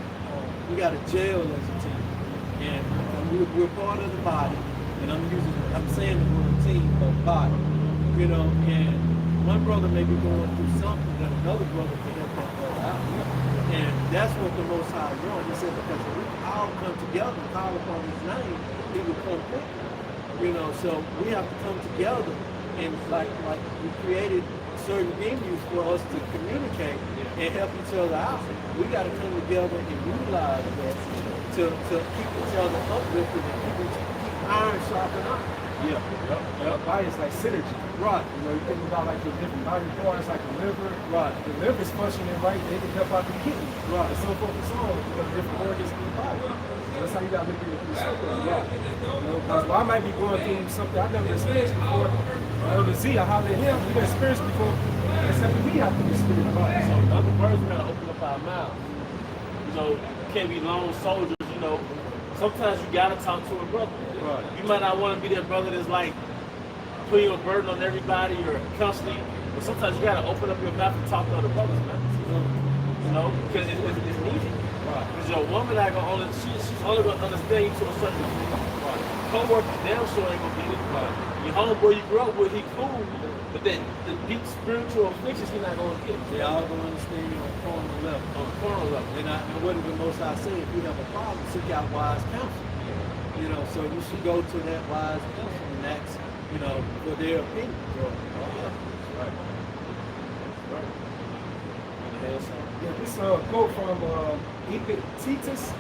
we got to gel as a team. And we're part of the body. And I'm saying the word team, but body. You know, and one brother may be going through something that another brother can help that brother out. And that's what the Most High wants. He said, because if we all come together and call upon His name, He will come quickly. You know, so we have to come together, and like we created certain venues for us to communicate and help each other out. We got to come together and utilize that to keep each other uplifted and keep iron sharpening iron. Yeah. Body is like synergy. Right. You know, you think about like your different body parts, like the liver. Right. The liver's functioning right, they can help out the kidney. Right. And so forth and so on, because different organs in the body. That's how you got to look at it through something. Yeah. You know, because I might be going through something I've never experienced before. Elder Z, I holler at him, he done experienced before. Except for me, I have to experience about it. So other words, we gotta open up our mouths. You know, you can't be lone soldiers, you know. Sometimes you gotta talk to a brother. Right. You might not want to be that brother that's like putting a burden on everybody or constantly, but sometimes you gotta open up your mouth and talk to other brothers, man. You know, because it's needed. Right. Because your woman not gonna only she's only gonna understand you to a certain degree. Right. Co-worker damn sure ain't gonna get it. Right. Your homeboy you grew up with, he cool, but then the deep spiritual afflictions he not gonna get. They all gonna understand you on the carnal level. On the carnal level. And what did the Most High say? If you have a problem, seek out wise counsel. You know, so you should go to that wise counsel and ask, you know, for their opinion. Right. Yeah, this quote from Epictetus.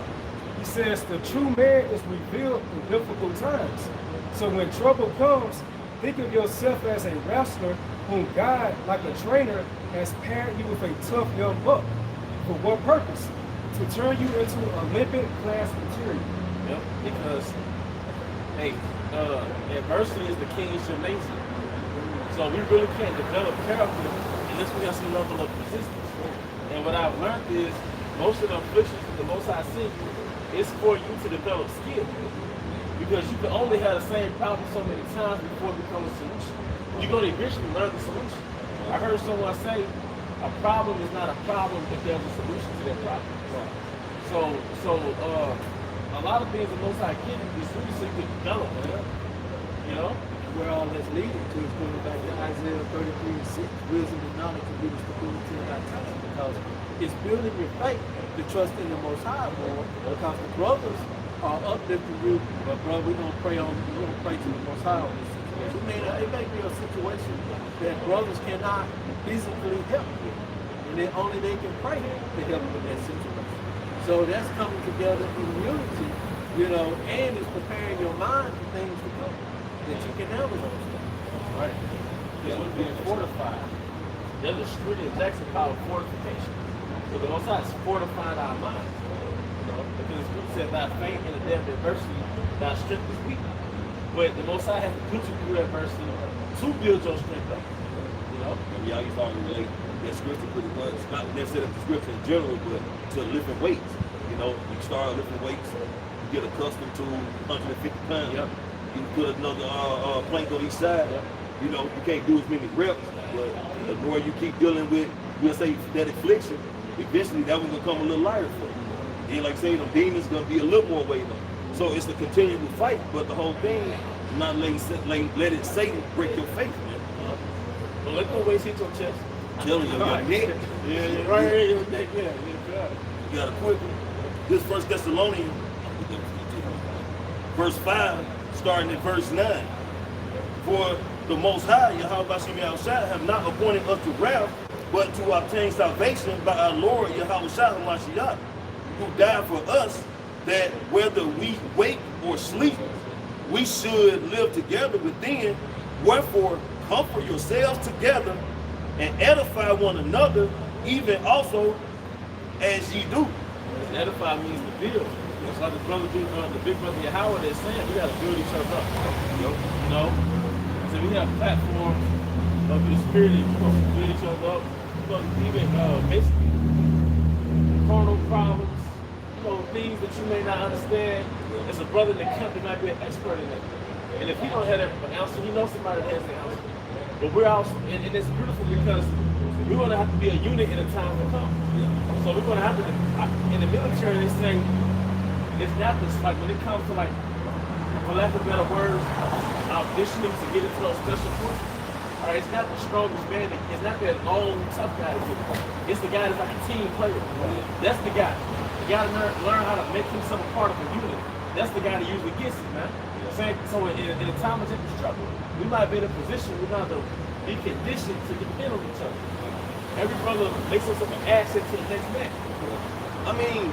He says, the true man is revealed in difficult times. So when trouble comes, think of yourself as a wrestler whom God, like a trainer, has paired you with a tough young buck. For what purpose? To turn you into Olympic class material. Yep, because, hey, adversity is the king's gymnasium. So we really can't develop character unless we have some level of resistance. And what I've learned is most of the afflictions that the Most High sends you is for you to develop skill. Because you can only have the same problem so many times before it becomes a solution. You're going to eventually learn the solution. I heard someone say, a problem is not a problem if there's a solution to that problem. So a lot of things the Most High give you is really so you can develop, man. You know? Where all that's leading to is going back to Isaiah 33:6. Wisdom and knowledge will be the stability of our time, because it's building your faith to trust in the Most High more, because the brothers are uplifting you. But brother, we're gonna pray to the Most High on this situation. It may be a situation that brothers cannot physically help you, and then only they can pray to help you in that situation. So that's coming together in unity, you know, and it's preparing your mind for things to come, that you can handle those things. Right. This was being fortified. There's a street in Jackson called fortification. So the Most High is fortifying our minds. You know, because the scripture says, "Thy faith in the day of adversity, thy strength is weak." But the Most High has to put you through adversity to build your strength up. You know? And y'all used to already relate that scripture pretty much, not necessarily the scripture in general, but to lifting weights. You know, you start lifting weights, you get accustomed to 150 pounds. Yep. You put another plank on each side. Yep. You know, you can't do as many reps, but the more you keep dealing with, we'll say, that affliction, eventually that one's gonna come a little lighter for you. And like say, the demons gonna be a little more weight on. So it's a continual fight, but the whole thing, not let it Satan break your faith, man. Don't let no weights hit your chest. I'm telling you, your neck. Yeah, right here, your neck, yeah. You gotta quit. This 1 Thessalonians, verse 5, starting at verse 9. For the Most High, Yahweh Shem Yahushua, have not appointed us to wrath, but to obtain salvation by our Lord Yahweh Hamashiach, who died for us, that whether we wake or sleep, we should live together within. Wherefore, comfort yourselves together and edify one another, even also as ye do. Edify means to build. It's like the big brother Yahweh is saying, we got to build each other up. You know? So we have platforms of the spirit, we're supposed to build each other up. We're supposed to even basically carnal problems, you know, things that you may not understand. As a brother in the camp, that might be an expert in it. And if he don't have that answer, he knows somebody that has the answer. But we're also, and it's beautiful because we're going to have to be a unit in the time to come. So we're going to have to, in the military, they say, it's not this, like when it comes to like, for lack of better words, auditioning to get into those special forces, all right, it's not the strongest man, it's not that lone tough guy to get it. It's the guy that's like a team player. That's the guy. You got to learn how to make himself a part of a unit. That's the guy that usually gets it, man. So in a time of struggle, we might be in a position we might have to be conditioned to depend on each other. Every brother makes us an asset to the next man. I mean,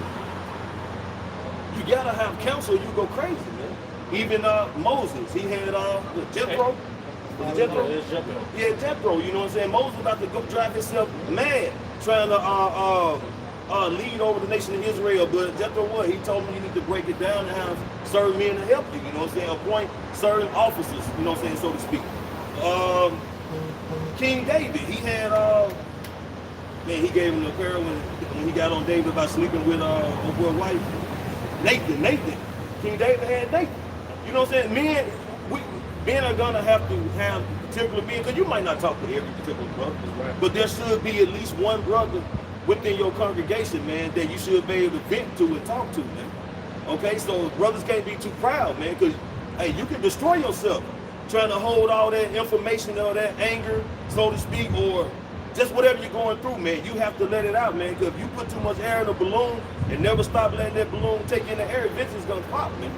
you gotta have counsel, you go crazy, man. Even Moses, he had Jethro. Was it Jethro? Yeah, Jethro, you know what I'm saying? Moses about to go drive himself mad, trying to lead over the nation of Israel, but Jethro what? He told him you need to break it down and have certain men to help you, you know what I'm saying? Appoint certain officers, you know what I'm saying, so to speak. King David, he had man, he gave him the prayer when he got on David about sleeping with a wife. Nathan. King David had Nathan. You know what I'm saying? Men are gonna have to have particular men, because you might not talk to every particular brother, but there should be at least one brother within your congregation, man, that you should be able to vent to and talk to, man. Okay, so brothers can't be too proud, man, because hey, you can destroy yourself trying to hold all that information or that anger, so to speak, or just whatever you're going through, man. You have to let it out, man, because if you put too much air in a balloon and never stop letting that balloon take in the air, eventually it's gonna pop, man.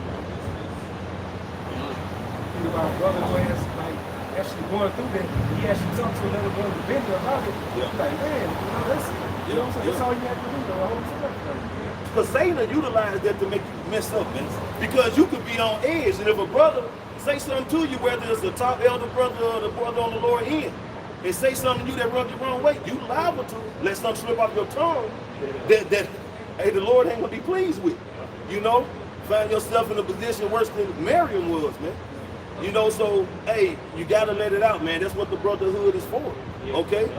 Think about a brother who has like actually going through that. He actually talked to another brother vendor about it. Yeah. Like, man, you know, that's it. You know what I'm saying? That's all you have to do, the whole time. Because Satan utilized that to make you mess up, man. Because you could be on edge, and if a brother say something to you, whether it's the top elder brother or the brother on the lower end, and say something to you that rubs you the wrong way, you liable to let something slip off your tongue that hey, the Lord ain't gonna be pleased with. You know, find yourself in a position worse than Miriam was, man. You know, so hey, you gotta let it out, man. That's what the brotherhood is for. Okay?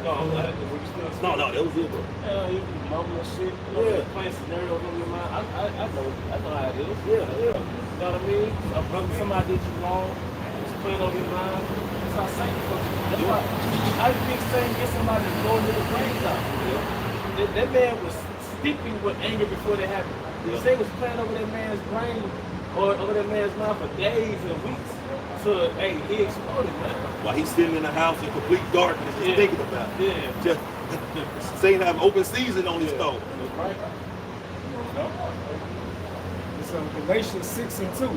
No, that was it, bro. Yeah, you can mumble and shit. You know, Yeah. playing scenarios on your mind. I know how it is. Yeah. You know what I mean? A brother, somebody did you wrong. It's playing on your mind. That's how Satan fucks. That's why I think Satan get somebody to blow their brains out. That man was steeping with anger before that happened. Satan was playing over that man's brain or over that man's mind for days and weeks. So, hey, he exploded, man. While he's sitting in the house in complete darkness, just thinking about it. Yeah. Just Satan have open season on his stove. Right. It's Galatians 6:2.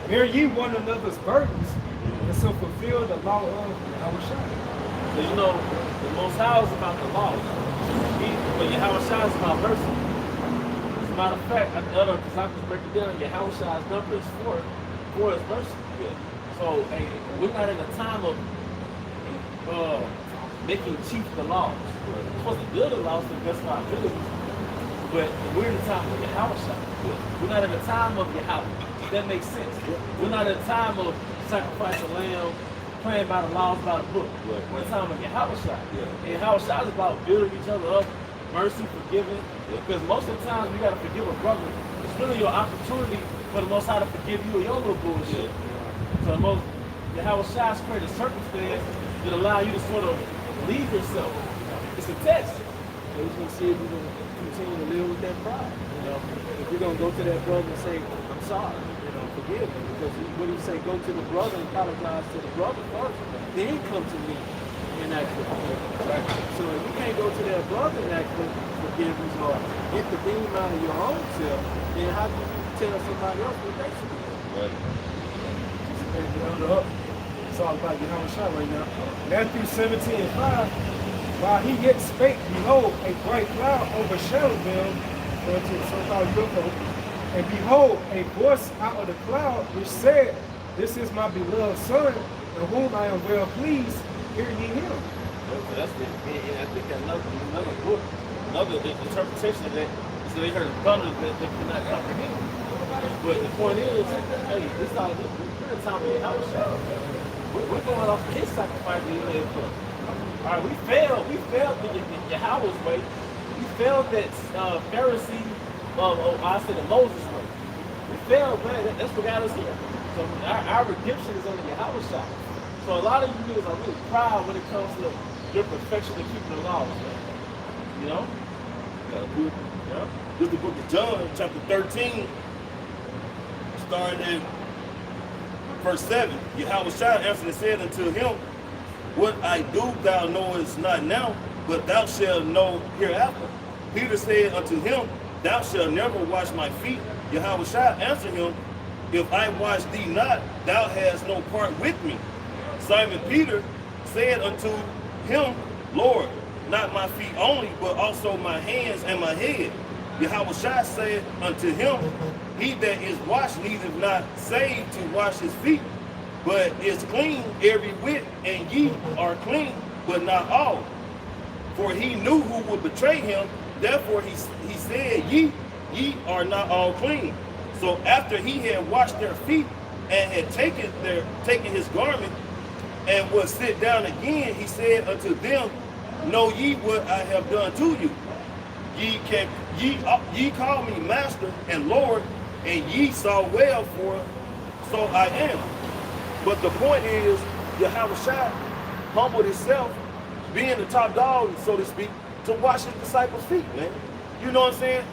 Bear ye one another's burdens, and so fulfill the law of Yahushua. So, you know, the Most High is about the law. But Yahushua is about mercy. As a matter of fact, because I just break it down, Yahushua's number is for his mercy. So, hey, we're not in a time of making cheap the laws. We're supposed to build the laws to the best of our abilities. But we're in the time of Yahushua. We're not in the time of Yahweh. That makes sense. We're not in the time of sacrifice a lamb, playing by the laws, by the book. We're in the time of Yahushua. And Yahushua is about building each other up, mercy, forgiving. Because most of the times we got to forgive a brother. It's really your opportunity for the Most High to forgive you of your little bullshit. So the most Yahushua's created circumstance that allow you to sort of leave yourself. It's a test. So we're gonna see if we're gonna continue to live with that pride. You know, if we're gonna go to that brother and say, "I'm sorry," you know, forgive me, because what do you say? Go to the brother and apologize to the brother first, then come to me and ask for forgiveness. Right? So if you can't go to that brother and ask for forgiveness or get the beam out of your own self, then how do you tell somebody else what they should do? Right. It's all about Yahushua right now. Matthew 17:5. While he yet spake, behold, a bright cloud overshadowed them, going to the so-called UFO. And behold, a voice out of the cloud which said, "This is my beloved Son, in whom I am well pleased. Hear ye him." So that's the, and I think another book another interpretation of that is that they heard thunder that they could not comprehend. But the point is, hey, this is all we're the time of the house. We're going off his sacrifice that he made for us. All right, we failed the Yahweh's way. We failed that Pharisee, I said the Moses way. We failed, man. That's what got us here. So our redemption is under Yahweh's side. So a lot of you niggas are really proud when it comes to your perfection of keeping the laws, man. You know? Yeah. This is the book of John, chapter 13, starting at verse 7. Yahweh Shai answered and said unto him, what I do thou knowest not now, but thou shalt know hereafter. Peter said unto him, thou shalt never wash my feet. Yahweh Shai answered him, if I wash thee not, thou hast no part with me. Simon Peter said unto him, Lord, not my feet only, but also my hands and my head. Yahweh Shai said unto him, he that is washed needeth not save to wash his feet, but is clean every whit, and ye are clean, but not all. For he knew who would betray him, therefore he said, ye are not all clean. So after he had washed their feet and had taken his garment and would sit down again, he said unto them, know ye what I have done to you? Ye call me master and Lord, and ye saw well, for so I am. But the point is, Yahweh Shai humbled himself, being the top dog, so to speak, to wash his disciples' feet, man. You know what I'm saying?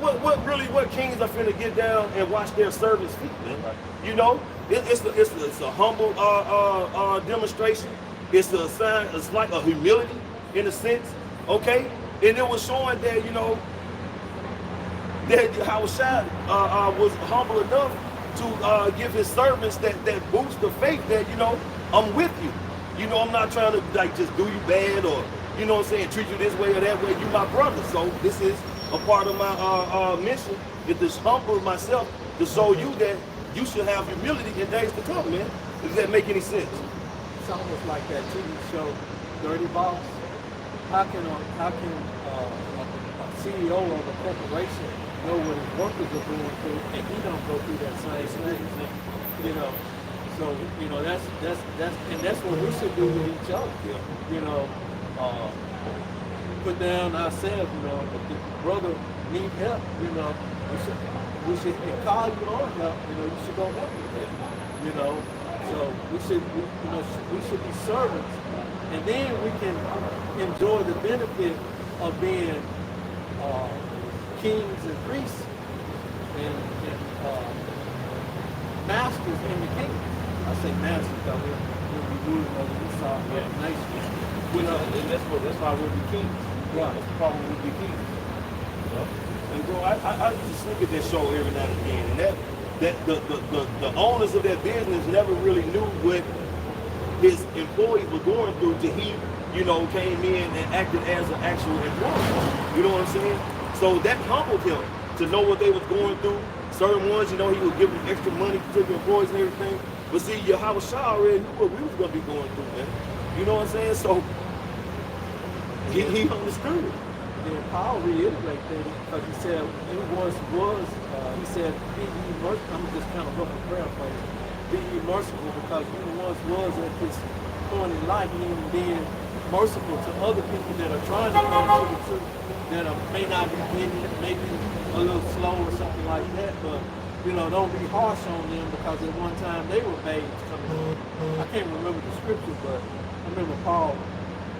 What kings are finna get down and wash their servants' feet, man? You know, it's a humble demonstration. It's a sign. It's like a humility in a sense, okay? And it was showing that, you know, that Yahweh Shai was humble enough to give his servants that boost of faith that, you know, I'm with you. You know, I'm not trying to like just do you bad or, you know what I'm saying, treat you this way or that way. You my brother. So this is a part of my mission, is to humble myself to show you that you should have humility in days to come, man. Does that make any sense? It's almost like that TV show, Dirty Boss. How can a CEO of a corporation know what his workers are going through, and he don't go through that same thing? You know, so you know that's what we should do with each other. Yeah. You know, put down ourselves. You know, if the brother need help, you know, we should call you on help. You know, you should go help with them. You know, so we should be servants, and then we can enjoy the benefit of being kings and priests and masters in the kingdom. I say masters because we'll be ruling over this nation. You know, and that's why we'll be kings. Right. That's the problem, we'll be kings. You know? And bro, I just look at that show every now and again, and that the owners of that business never really knew what his employees were going through till he, you know, came in and acted as an actual employee. You know what I'm saying? So that humbled him to know what they was going through. Certain ones, you know, he was giving extra money to the employees and everything. But see, Yahweh Shai already knew what we was gonna be going through, man. You know what I'm saying? So he understood. And Paul reiterated that because he said he once was, he said, be ye merciful. I'm just kind of roughly paraphrasing. Be ye merciful because you once was at this point in life, even being merciful to other people that are trying to come to the truth, that may not be getting it, maybe a little slow or something like that, but you know, don't be harsh on them because at one time they were babes coming in. I can't remember the scripture, but I remember Paul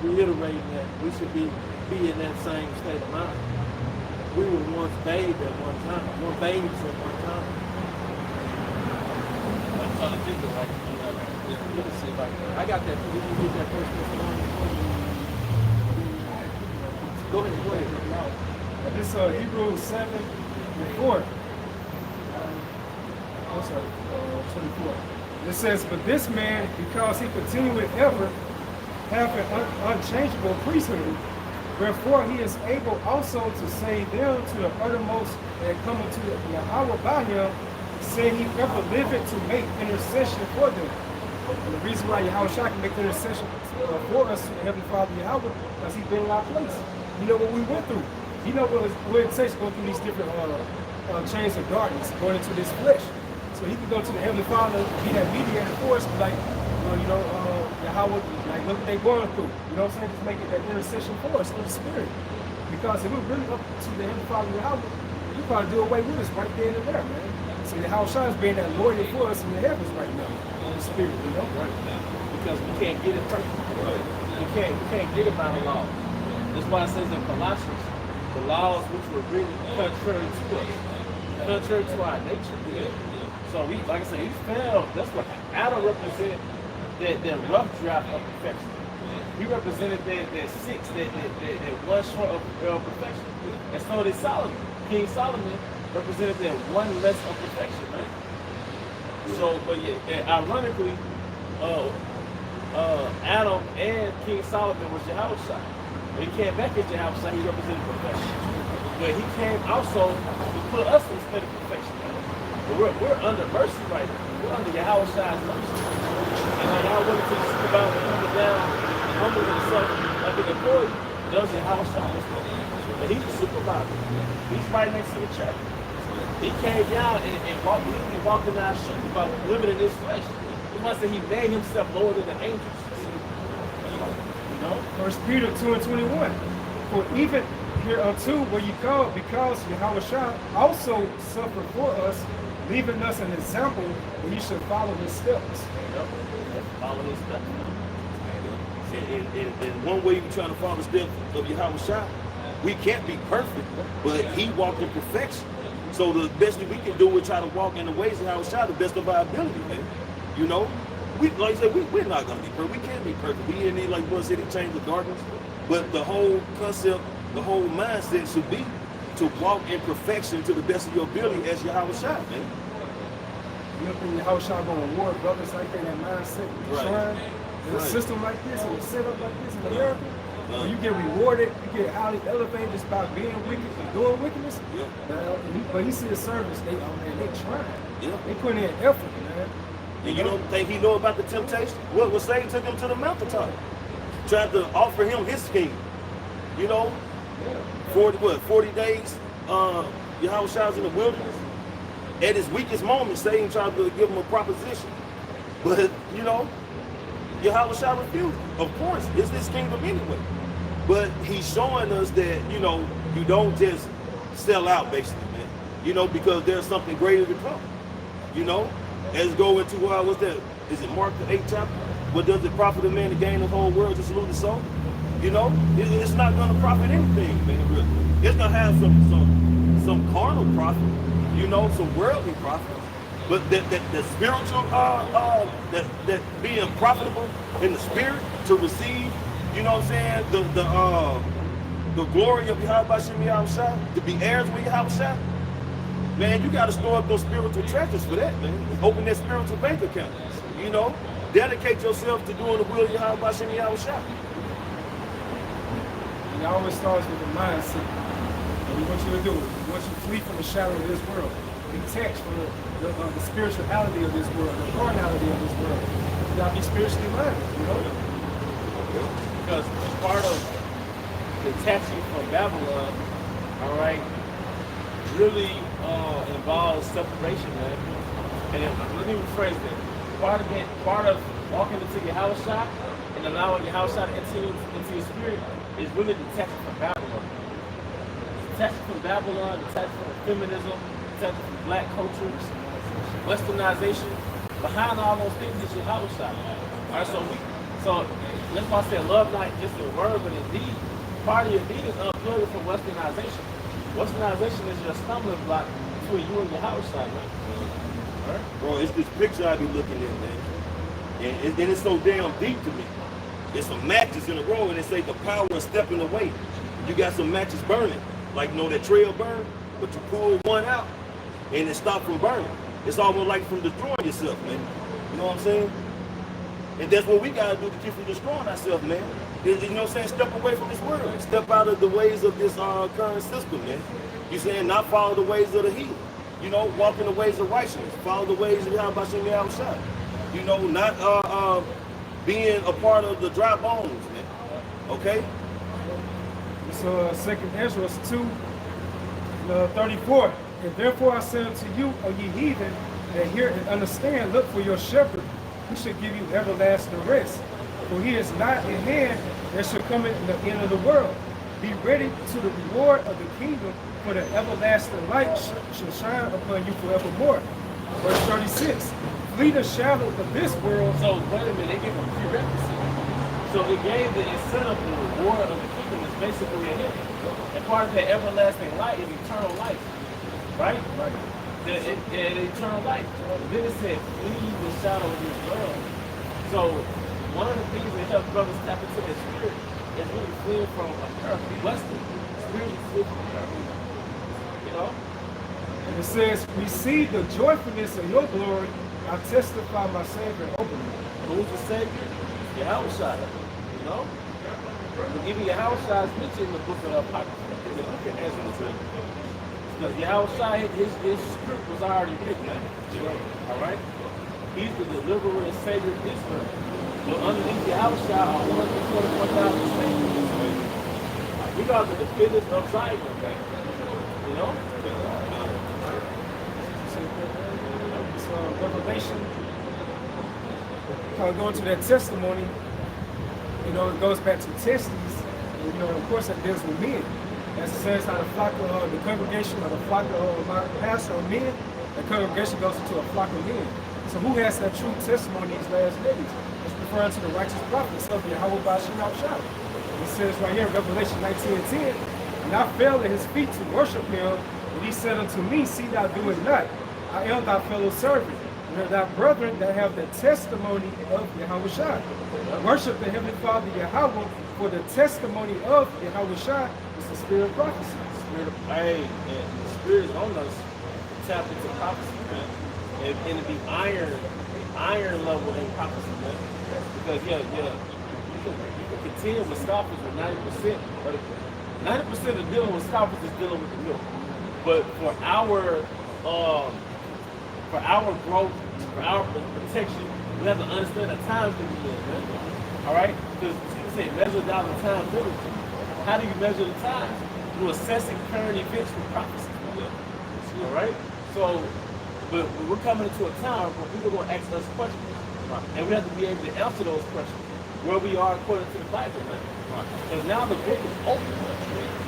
reiterating that we should be in that same state of mind. We were once babes at one time, babes at one time. I'm trying to think of like, Let me see if I got that. Did you get that first one? Go ahead. This Hebrews 7:4. I'm sorry, 24. It says, but this man, because he continued ever, have an unchangeable priesthood, wherefore he is able also to save them to the uttermost that come into the hour by him, saying he ever liveth to make intercession for them. And the reason why Yahweh Shai can make intercession for us, Heavenly Father Yahweh, because he's been in our place. He know what we went through. He know what it takes to go through these different chains of darkness, going into this flesh. So he could go to the Heavenly Father, be that mediator for us, like, Yahweh, like, look what they're going through. You know what I'm saying? Just make it that intercession for us through the Spirit. Because if we're really up to the Heavenly Father, Yahweh, you probably do away with us right there and there, man. So the Yahweh is being that lawyer for us in the heavens right now, in the Spirit, you know? Right. Because we can't get it perfect. We can't get it by the law. That's why it says in Colossians, the laws which were written contrary to us, contrary to our nature. So we, like I said, we fell. That's what Adam represented, that rough draft of perfection. He represented that six, that one short of perfection. And so did Solomon. King Solomon represented that one less of perfection, right? So, but yeah, ironically, Adam and King Solomon was Yahweh. When he came back as Yahweh, he represented perfection. But he came also to put us instead of perfection. But we're under mercy right now. We're under Yahweh's mercy. And like I wanted to speak about coming down and humbling himself like an employee, does Yahweh's But he's the supervisor. He's right next to the church. He came down and walked in our shoes about living in this flesh. He must say he made himself lower than the angels. You know? 1 Peter 2:21. For even hereunto were you called, because Yahweh also suffered for us, leaving us an example that you should follow his steps. Follow his steps. And one way you're trying to follow the steps of Yahweh, we can't be perfect, but he walked in perfection. So the best that we can do is try to walk in the ways of Yahweh the best of our ability, man. You know? We, like I said, we're not going to be perfect. We can't be perfect. We didn't need, like Brother said, he changed the darkness. But the whole concept, the whole mindset should be to walk in perfection to the best of your ability as Yahweh man. You don't think Yahweh going to reward brothers like that, that mindset, shrine, in a system like this, and a setup like this in America, where you get rewarded, you get highly elevated just by being wicked and doing wickedness. But he see the service, they trying. They putting in effort, man. And you don't think he know about the temptation? What was Satan took him to the mountaintop? Tried to offer him his kingdom. You know? 40 days, Yahweh Shai's in the wilderness. At his weakest moment, Satan tried to give him a proposition. But, you know, Yahweh Shai refused. Of course, it's his kingdom anyway. But he's showing us that, you know, you don't just sell out, basically, man. You know, because there's something greater to come. You know? As go into, what's that? Is it Mark the 8th chapter? What does it profit a man to gain the whole world to lose his soul? You know? It's not going to profit anything, man, really. It's going to have some carnal profit, you know, some worldly profit. But that spiritual, that being profitable in the spirit to receive, you know what I'm saying, the glory of Yahweh, to be heirs with Yahweh, man, you got to store up those spiritual treasures for that, man. Open that spiritual bank account, you know. Dedicate yourself to doing the will of Yahweh. It always starts with the mindset. What we want you to do, we want you to flee from the shadow of this world. Detach from the spirituality of this world, the carnality of this world. You gotta be spiritually minded, you know? Because part of detaching from Babylon, all right, really involves separation, man. And let me rephrase that. Part of walking into Yahweh and allowing Yahweh to enter into your spirit is really detaching from Babylon. Detaching from Babylon, detaching from feminism, detaching from black culture, westernization. Behind all those things is Yahweh. All right, so that's why I said love not just in word but in deed. Part of your deed is unplugging from westernization. Westernization is your stumbling block between you and Yahweh, right? Bro, it's this picture I be looking at, man. And it's so damn deep to me. There's some matches in a row and they say the power of stepping away. You got some matches burning, like, you know, that trail burn, but you pull one out and it stops from burning. It's almost like from destroying yourself, man. You know what I'm saying? And that's what we gotta do to keep from destroying ourselves, man. You know what I'm saying? Step away from this world. Step out of the ways of this current system, man. You saying not follow the ways of the heathen. You know, walk in the ways of righteousness. Follow the ways of Yahweh. You know, not being a part of the dry bones, man. Okay? It's 2nd Ezra 2:34. And therefore I say unto you, O ye heathen, that hear and understand, look for your shepherd, who shall give you everlasting rest. For he is not at hand that shall come in the end of the world. Be ready to the reward of the kingdom, for the everlasting light shall shine upon you forevermore. Verse 36. Flee the shadow of this world. So wait a minute, they gave a prerequisite. So it gave the incentive, the reward of the kingdom is basically a him. And part of that everlasting light is eternal life. Right? Right. The eternal life. Then it said, flee the shadow of this world. So one of the things that helps brothers tap into their spirit is really fleeing from a earthly blessing. Spiritually flee from earthly. You know? And it says, receive the joyfulness of your glory. I testify my Savior openly. Who's the Savior? Yahushua. You know? Even Yahushua is mentioned in the book of the Apocrypha. In the book of Ezra. Because Yahushua, his script was already written. All right? He's the deliverer and Savior of Israel. But underneath Yahushua are 144,000 saints. We are the defenders of Zion. You know? Revelation, going to that testimony, it goes back to testes, of course that deals with men. As it says how the flock of the congregation or the flock of my pastor of men, the congregation goes into a flock of men. So who has that true testimony in these last days? It's referring to the righteous prophets of Yahweh Bashim Shah. It says right here in Revelation 19:10, and I fell at his feet to worship him, and he said unto me, see thou do it not. I am thy fellow servant, and thy brethren that have the testimony of Yahweh Shai. Worship the Heavenly Father Yahweh, for the testimony of Yahweh Shai is the spirit of prophecy. Spirit of and the spirit is on us to tap into prophecy, man. And to be iron level in prophecy, man. Because you can contend with scoffers with 90%, but 90% of dealing with scoffers is dealing with the milk. But for our growth, for our protection, we have to understand the times that we live, man. All right? Because you say measure down the time diligently. How do you measure the time? Through assessing current events with prophecy. All right? So, but we're coming into a time where people are going to ask us questions. And we have to be able to answer those questions where we are according to the Bible, man. Because now the book is open.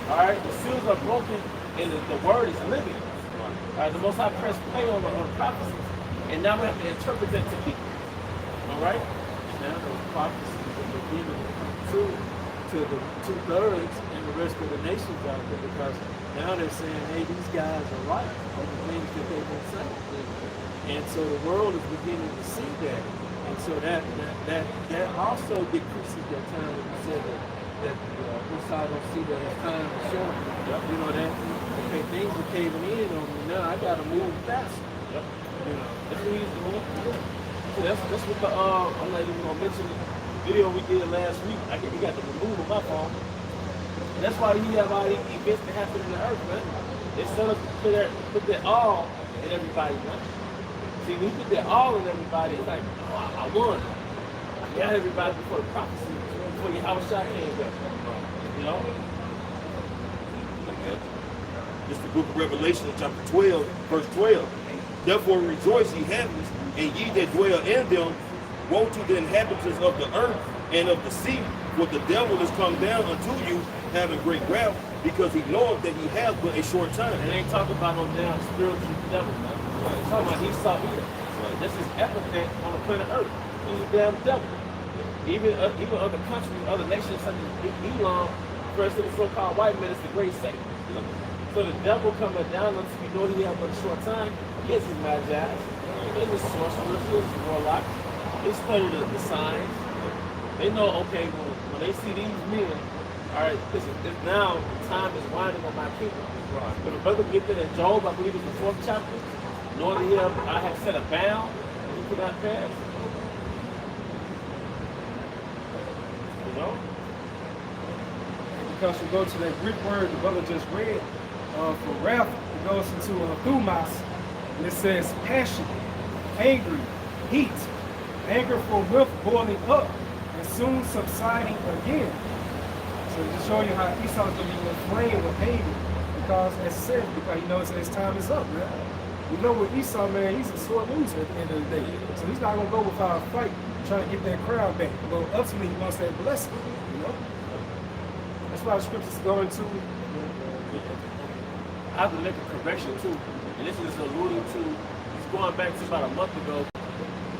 All right? The seals are broken and the word is living. The Most High press play on the prophecies, and now we have to interpret that to people. All right? Now those prophecies are beginning to the 2/3 and the rest of the nations out there, because now they're saying, hey, these guys are right on the things that they've been saying. And so the world is beginning to see that. And so that also decreases their time. When you said that Most High don't see that as time is short. You know that. Okay, things are caving in on me now. I gotta move faster. Yep. That's what he's doing. So that's what the I'm not even gonna mention the video we did last week. We got to remove on my phone. And that's why you have all these events that happen in the earth, man. They set us to put their all in everybody, man. See, when you put their all in everybody, it's like, oh, I won. I got everybody before the prophecy, before your house shot came back. You know? It's the book of Revelation, chapter 12, verse 12. Therefore rejoice, ye heavens, and ye that dwell in them. Woe to the inhabitants of the earth and of the sea, for the devil is come down unto you, having great wrath, because he knoweth that he hath but a short time. And they ain't talking about no damn spiritual devil, man. They're talking about Esau either. This is epithet on the planet Earth. He's a damn devil. Even other countries, other nations such as Elon, first to the so-called white man, is the great Satan. So the devil coming down unto you know he has but a short time. Yes, he's magi. He's a sorcerer, he's a warlock. They study the signs. They know, okay, when they see these men, all right, this now time is winding on my kingdom. Right. But the brother get that in Job, I believe it's the 4th chapter. Nor to him I have set a bound, and he could not pass. You know? Because we go to that Greek word the brother just read, for wrath, it goes into thumos, and it says passion, angry, heat, anger for with boiling up, and soon subsiding again. So just showing you how Esau's gonna be inflamed with anger because, as I said, because he knows that his time is up, man. You know with Esau, man, he's a sore loser at the end of the day. So he's not gonna go without a fight, trying to get that crowd back. But ultimately, he wants that blessing, you know. That's why the scriptures go into. I have to make a correction too, and this is alluding to, he's going back to about a month ago.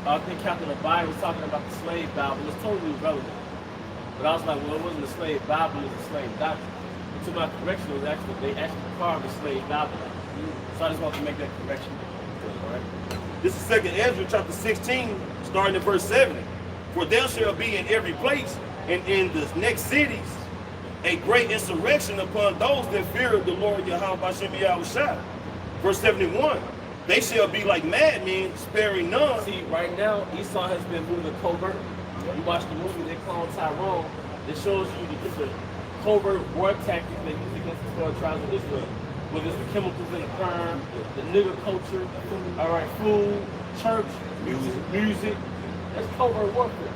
I think Captain Abide was talking about the slave Bible. It's totally irrelevant. But I was like, well, it wasn't a slave Bible, it was a slave doctrine. And to my correction, it was actually, they actually carved a slave Bible. So I just want to make that correction. All right? This is 2nd Ezra chapter 16, starting at verse 70. For there shall be in every place and in the next cities a great insurrection upon those that fear the Lord Yahweh Bashem Yahushua. Verse 71. They shall be like madmen, sparing none. See, right now, Esau has been moving covert. You watch the movie, they clone Tyrone. It shows you the different covert war tactics they use against the 12 tribes of Israel. Whether it's the chemicals in the firm, the nigger culture, all right, food, church, music. That's covert warfare.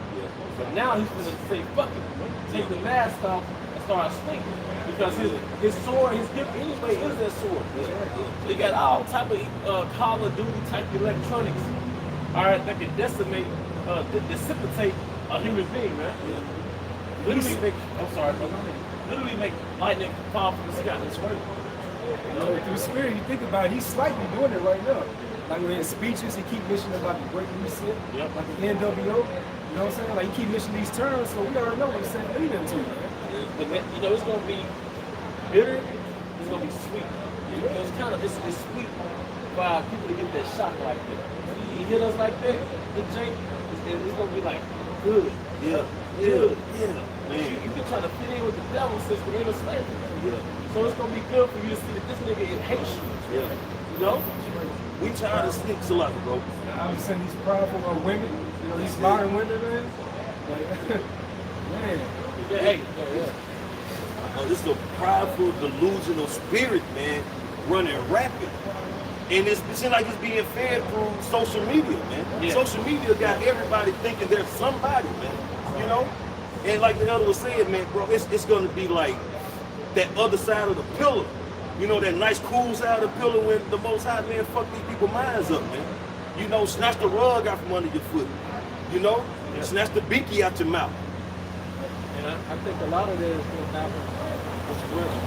But now he's going to say, fuck it, take the mask off and start swinging. Because his sword, his gift anyway is that sword. They got all type of Call of Duty type electronics, all right, that can decimate, dissipate a human being, man. Literally make, I'm sorry, literally make lightning fall from the sky. That's right. You know, through spirit, you think about it, he's slightly doing it right now. Like in his speeches, he keep mentioning about the Great Reset, like the NWO. You know what I'm saying? Like he keep mentioning these terms, so we already know what he's saying leading to. But you know, it's gonna be bitter. It's gonna be sweet. You know, it's sweet for people to get that shock like that. He hit us like that, the Jake. It's gonna be like good. Yeah. You can try to fit in with the devil since we're in a slavery. So it's gonna be good for you to see that this nigga is Haitian. You know? We tired of sneaks a lot, bro. I was saying these powerful women, you know, these modern women, man. Like, man. Hey. This is a prideful, delusional spirit, man, running rapid. And it seems like it's being fed through social media, man. Yeah. Social media got everybody thinking they're somebody, man. You know? And like the elder was saying, man, bro, it's gonna be like that other side of the pillar. You know, that nice cool side of the pillar when the Most High, man, fuck these people's minds up, man. You know, snatch the rug out from under your foot. You know? Snatch the beaky out your mouth. And I think a lot of that is going to happen with weather.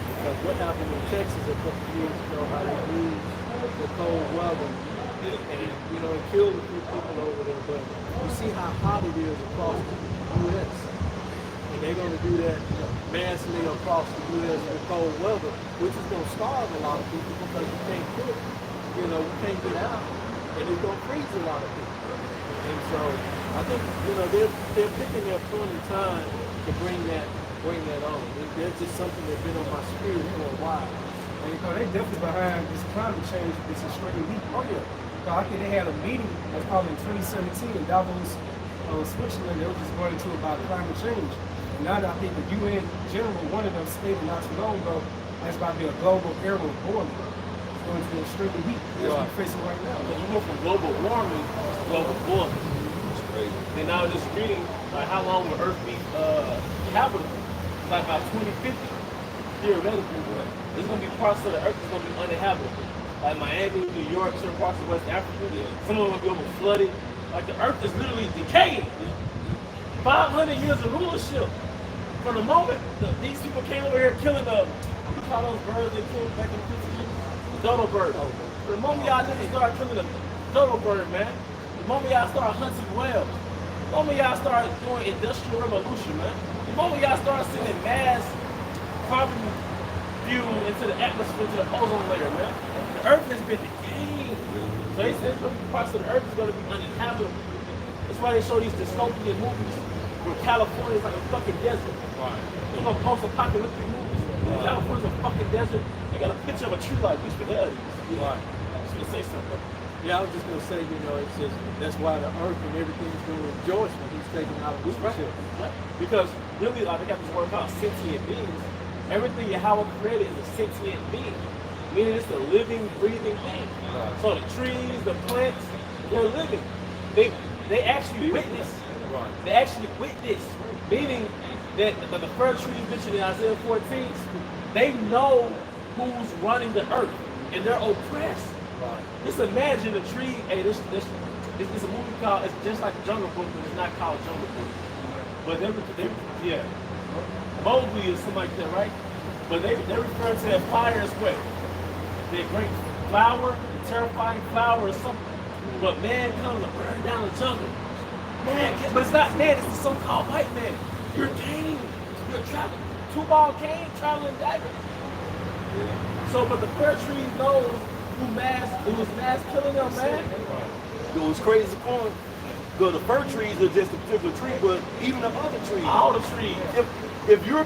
Because what happened in Texas a couple of years ago, how they used the cold weather, and you know, it killed a few people over there. But you see how hot it is across the U.S. And they're going to do that massively across the U.S. with cold weather, which is going to starve a lot of people because you can't cook. You know, you can't get out, and it's going to freeze a lot of people. And so I think, you know, they're picking their point in time to bring that on. That's just something that's been on my spirit for a while. And you know, they definitely behind this climate change, this extreme heat. Oh yeah. I think they had a meeting that's probably in 2017 in Davos, Switzerland. They were just going into about climate change. And now that I think the UN general, one of them stated not too long ago, that's about to be a global era of boiling. It's going to be extreme heat that we're facing right now. Because we went from global warming to global warming. And now just reading like how long will Earth be habitable? Like by 2050, theoretically, there's gonna be parts of the Earth that's gonna be uninhabitable. Like Miami, New York, certain parts of West Africa, some of them will be over flooded. Like the Earth is literally decaying. 500 years of rulership. From the moment these people came over here killing the, what you call those birds they killed back in the 50s? The dodo bird. The moment y'all didn't start killing the dodo bird, man. The moment y'all start hunting whales. The moment y'all start doing industrial revolution, man. The moment y'all start sending mass carbon fuel into the atmosphere, to the ozone layer, man. The Earth has been decaying. So they said parts of the Earth is going to be uninhabitable. That's why they show these dystopian movies where California is like a fucking desert. You know, post-apocalyptic movies. California's a fucking desert. They got a picture of a tree like this for hell. I was going to say something. Yeah, I was just going to say, you know, it's just, that's why the earth and everything's going to rejoice when he's taking out of leadership. Right. Because really, like, they got this word called sentient beings. Everything Yahweh created is a sentient being. Meaning it's a living, breathing thing. So the trees, the plants, they're living. They actually witness. They actually witness. Meaning that the fir trees mentioned in Isaiah 14, they know who's running the earth, and they're oppressed. Just imagine a tree. Hey, this it's a movie called, it's just like Jungle Book, but it's not called Jungle Book. But yeah, Mowgli is something like that, right? But they refer to that fire as what? That great flower, the terrifying flower or something. But man comes to burn down the jungle. Man, but it's not man, it's the so-called white man. You're Cain. You're traveling. Two-ball Cain, traveling dagger. So, but the fir tree knows who was mass killing them, man. It was crazy point. Because the fir trees are just a particular tree, but even the other trees. All the trees. If you're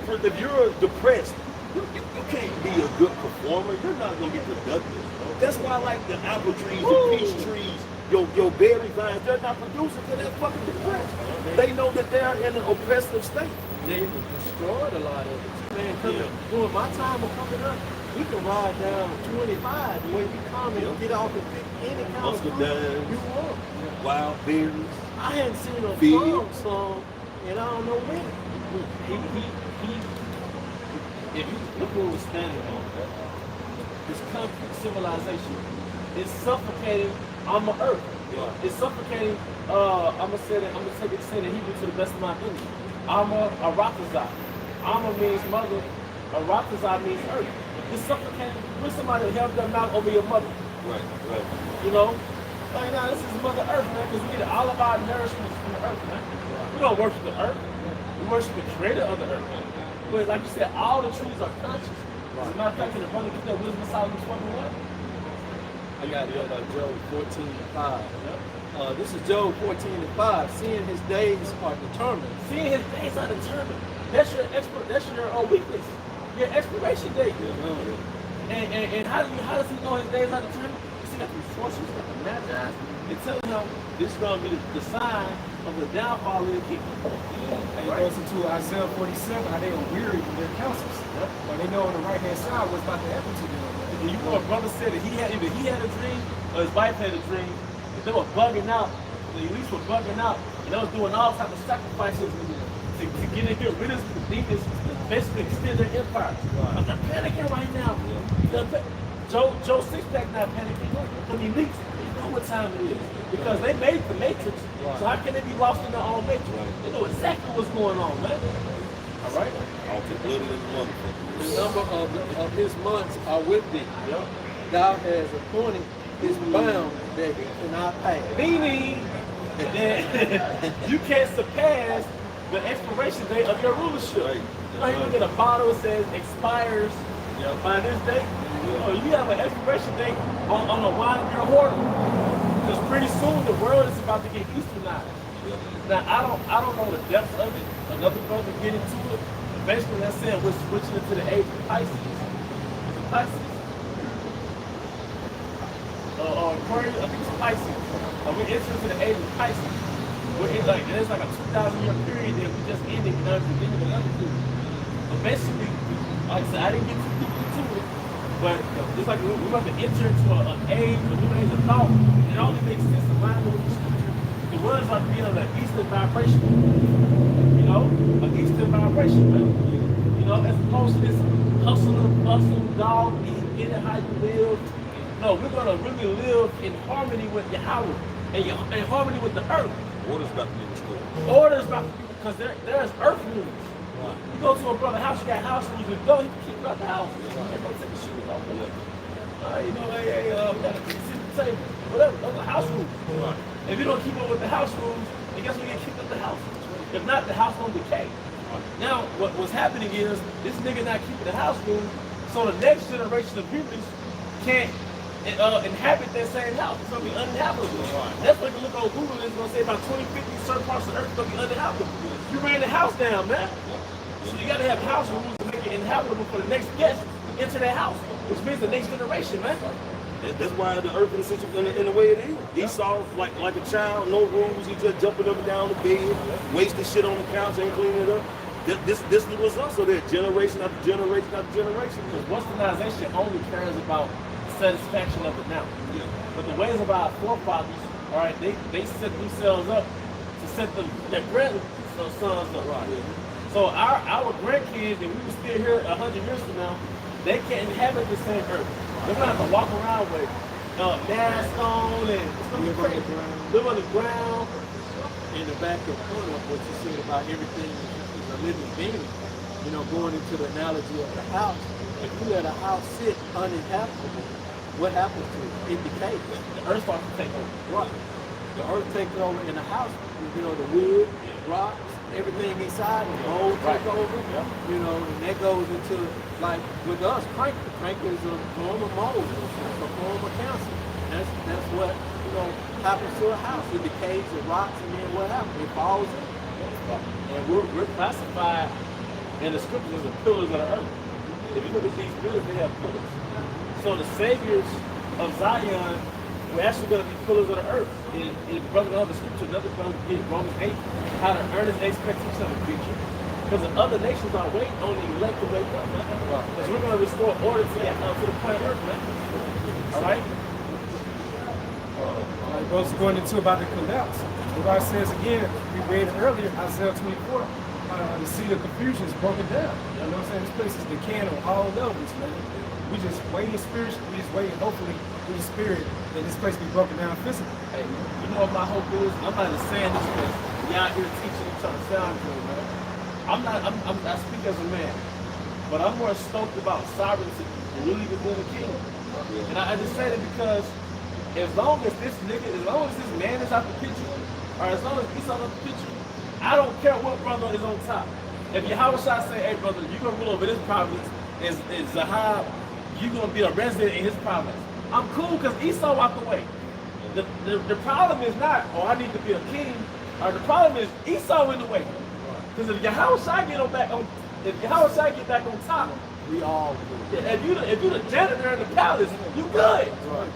depressed, you can't be a good performer. You're not gonna be productive. That's why I like the apple trees, the peach trees, your berry vines, they're not producing because they're fucking depressed. They know that they're in an oppressive state. They destroyed a lot of it. Man, because during my time of coming up, we can ride down 25 and when you come and get off and pick any kind of Muscle fruit down. you want. Wild berries. I hadn't seen a Big. song and I don't know when. If you look where we're standing on, this concrete civilization is suffocating on the earth. It's suffocating. I'm gonna say the Hebrew to the best of my ability. Amma Aratazah. Amma means mother. Aratazah means earth. It's suffocating. When somebody held their mouth over your mother. Right. You know? Like, nah, this is Mother Earth, man, because we get all of our nourishment from the earth, man. We don't worship the earth. We worship the creator of the earth. But like you said, all the trees are conscious. As a matter of fact, in the brother get that wisdom out of 21. I got Job 14:5. This is Job 14:5. Seeing his days are determined. Seeing his days are determined. That's your weakness. Your expiration date. And how does he know his days are determined? Because he got these sources like the Magi. It tells him this is going to be the sign of the downfall of the kingdom. And it goes into Isaiah 47, how they are weary from their counsels. But they know on the right hand side what's about to happen to them. And you know, a brother said that either he had a dream or his wife had a dream. They were bugging out. The elites were bugging out. And they was doing all types of sacrifices to get rid of the demons, basically extend their empire. I'm not panicking right now. Joe Sixpack not panicking. But the elites, they know what time it is. Because they made the matrix. So how can they be lost in their own matrix? They know exactly what's going on, man. All right? The number of his months are with thee. Thou hast appointed his bound that he cannot pass. Meaning that you can't surpass the expiration date of your rulership. You know, you look at a bottle that says expires by this date. You have an expiration date on the wine you're hoarding. Because pretty soon the world is about to get easternized. Now I don't know the depths of it. Another brother get into it. But basically that's saying we're switching into the age of Pisces. Pisces. Aquarius, I think it's Pisces. We enter into the age of Pisces. There's like a 2,000-year period that we just ended and now we're beginning another period. But basically, like I said, I didn't get too deep into it, but it's like we're about to enter into an age, a new age of thought. It only makes sense to line up with the scripture. The world is like being on that eastern vibration. You know? An eastern vibration, man. You know, as opposed to this hustling, bustling, dog, get it how you live. No, we're gonna really live in harmony with Yahweh and in harmony with the earth. Order's about to be restored. Order's about to be, because there's earth rules. You go to a brother's house, you got house rules, you go, he can keep you out the house. Hey, bro, take the shoes off. You know, hey, we gotta sit at the table. Whatever, those are house rules. If you don't keep up with the house rules, then guess what, you get kicked out the house. If not, the house won't decay. Now, what's happening is, this nigga not keeping the house rules, so the next generation of humans can't inhabit that same house. It's going to be uninhabitable. That's what you look on Google, it's going to say about 2050 certain parts of the earth is going to be uninhabitable. You ran the house down, man. So you got to have house rules to make it inhabitable for the next guest to enter that house, which means the next generation, man. That's why the earth is in the way it is. Esau, like a child, no rules. He just jumping up and down the bed, wasting shit on the couch, ain't cleaning it up. This is the result of that generation after generation after generation. Because westernization only cares about satisfaction of it now. But the ways of our forefathers, all right, they set themselves up to set their sons up. So our grandkids, if we were still here 100 years from now, they can't inhabit the same earth. They're gonna have to walk around with masks on and it's gonna be crazy. Live on the ground. In the back of what you said about everything is a living being, you know, going into the analogy of the house. If you let a house sit uninhabitable, what happens to it? It decays. The earth starts to take over. Right. The earth takes over in the house, you know, the wood, rocks, everything inside, the mold take over, you know, and that goes into, like with us, crank. Crank is a form of mold, a form of cancer. That's what, you know, happens to a house. It decays, it rots, and then what happens? It falls in. And we're classified in the scriptures as the pillars of the earth. If you look at these pillars, they have pillars. So the saviors of Zion were actually going to be pillars of the earth. In brother of the scripture, another brother in Romans 8, how to earn his expectation of the future. Because the other nations are waiting on the elect to wake up, man. Because we're going to restore order to the planet earth, man. All right? It goes going into about the collapse. The God says again, we read earlier, Isaiah 24, the seed of confusion is broken down. You know what I'm saying? This place is decaying on all levels, man. We just waiting spiritually, we just waiting hopefully through the spirit that this place be broken down physically. Hey, you know what my hope is? I'm not just saying this because y'all out here teaching and trying to sound good, man. I speak as a man, but I'm more stoked about sovereignty and really being a king. And I just say that because as long as this man is out the picture, or as long as he's out of the picture, I don't care what brother is on top. If Yahweh say, hey brother, you're gonna rule over this province, is Zahab, you're gonna be a resident in his province. I'm cool because Esau walked away. The problem is not, oh, I need to be a king, or the problem is Esau in the way. Because if Yahweh get back on top, We all do. if you the janitor in the palace, you good. Right.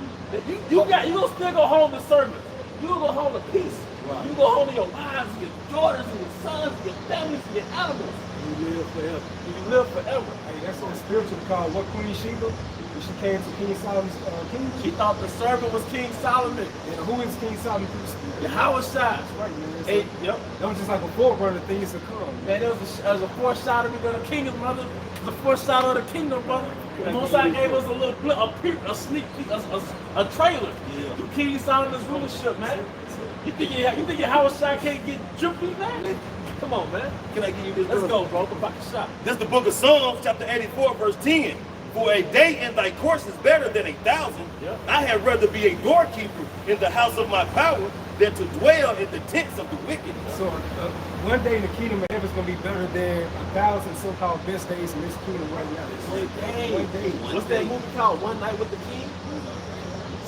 You gonna still go home to servants. You gonna go home to peace. Right. You go home to your wives, and your daughters, and your sons, and your families, and your animals. You live forever. You live forever. Hey, that's what the spiritual called. What Queen Sheba? When she came to King Solomon's kingdom. She thought the servant was King Solomon. And who is King Solomon through the spirit? Yahweh Shai. Right, man. Hey, yep. That was just like a forerunner of things to come. Man, there was a foreshadowing of the kingdom, brother. It was a foreshadow of the kingdom, brother. The Most High gave us a little blip, a sneak peek, a trailer to King Solomon's rulership, man. You think Yahweh Shai can't get drippy, man? Come on, man. Can I give you this? Let's verse? go, bro. Come back to shot. This is the book of Psalms, chapter 84, verse 10. For a day in thy course is better than 1,000. Yeah. I had rather be a doorkeeper in the house of my power than to dwell in the tents of the wicked. So one day in the kingdom of heaven is going to be better than 1,000 so-called best days in this kingdom right now. One day. One day. What's that movie called? One Night with the King?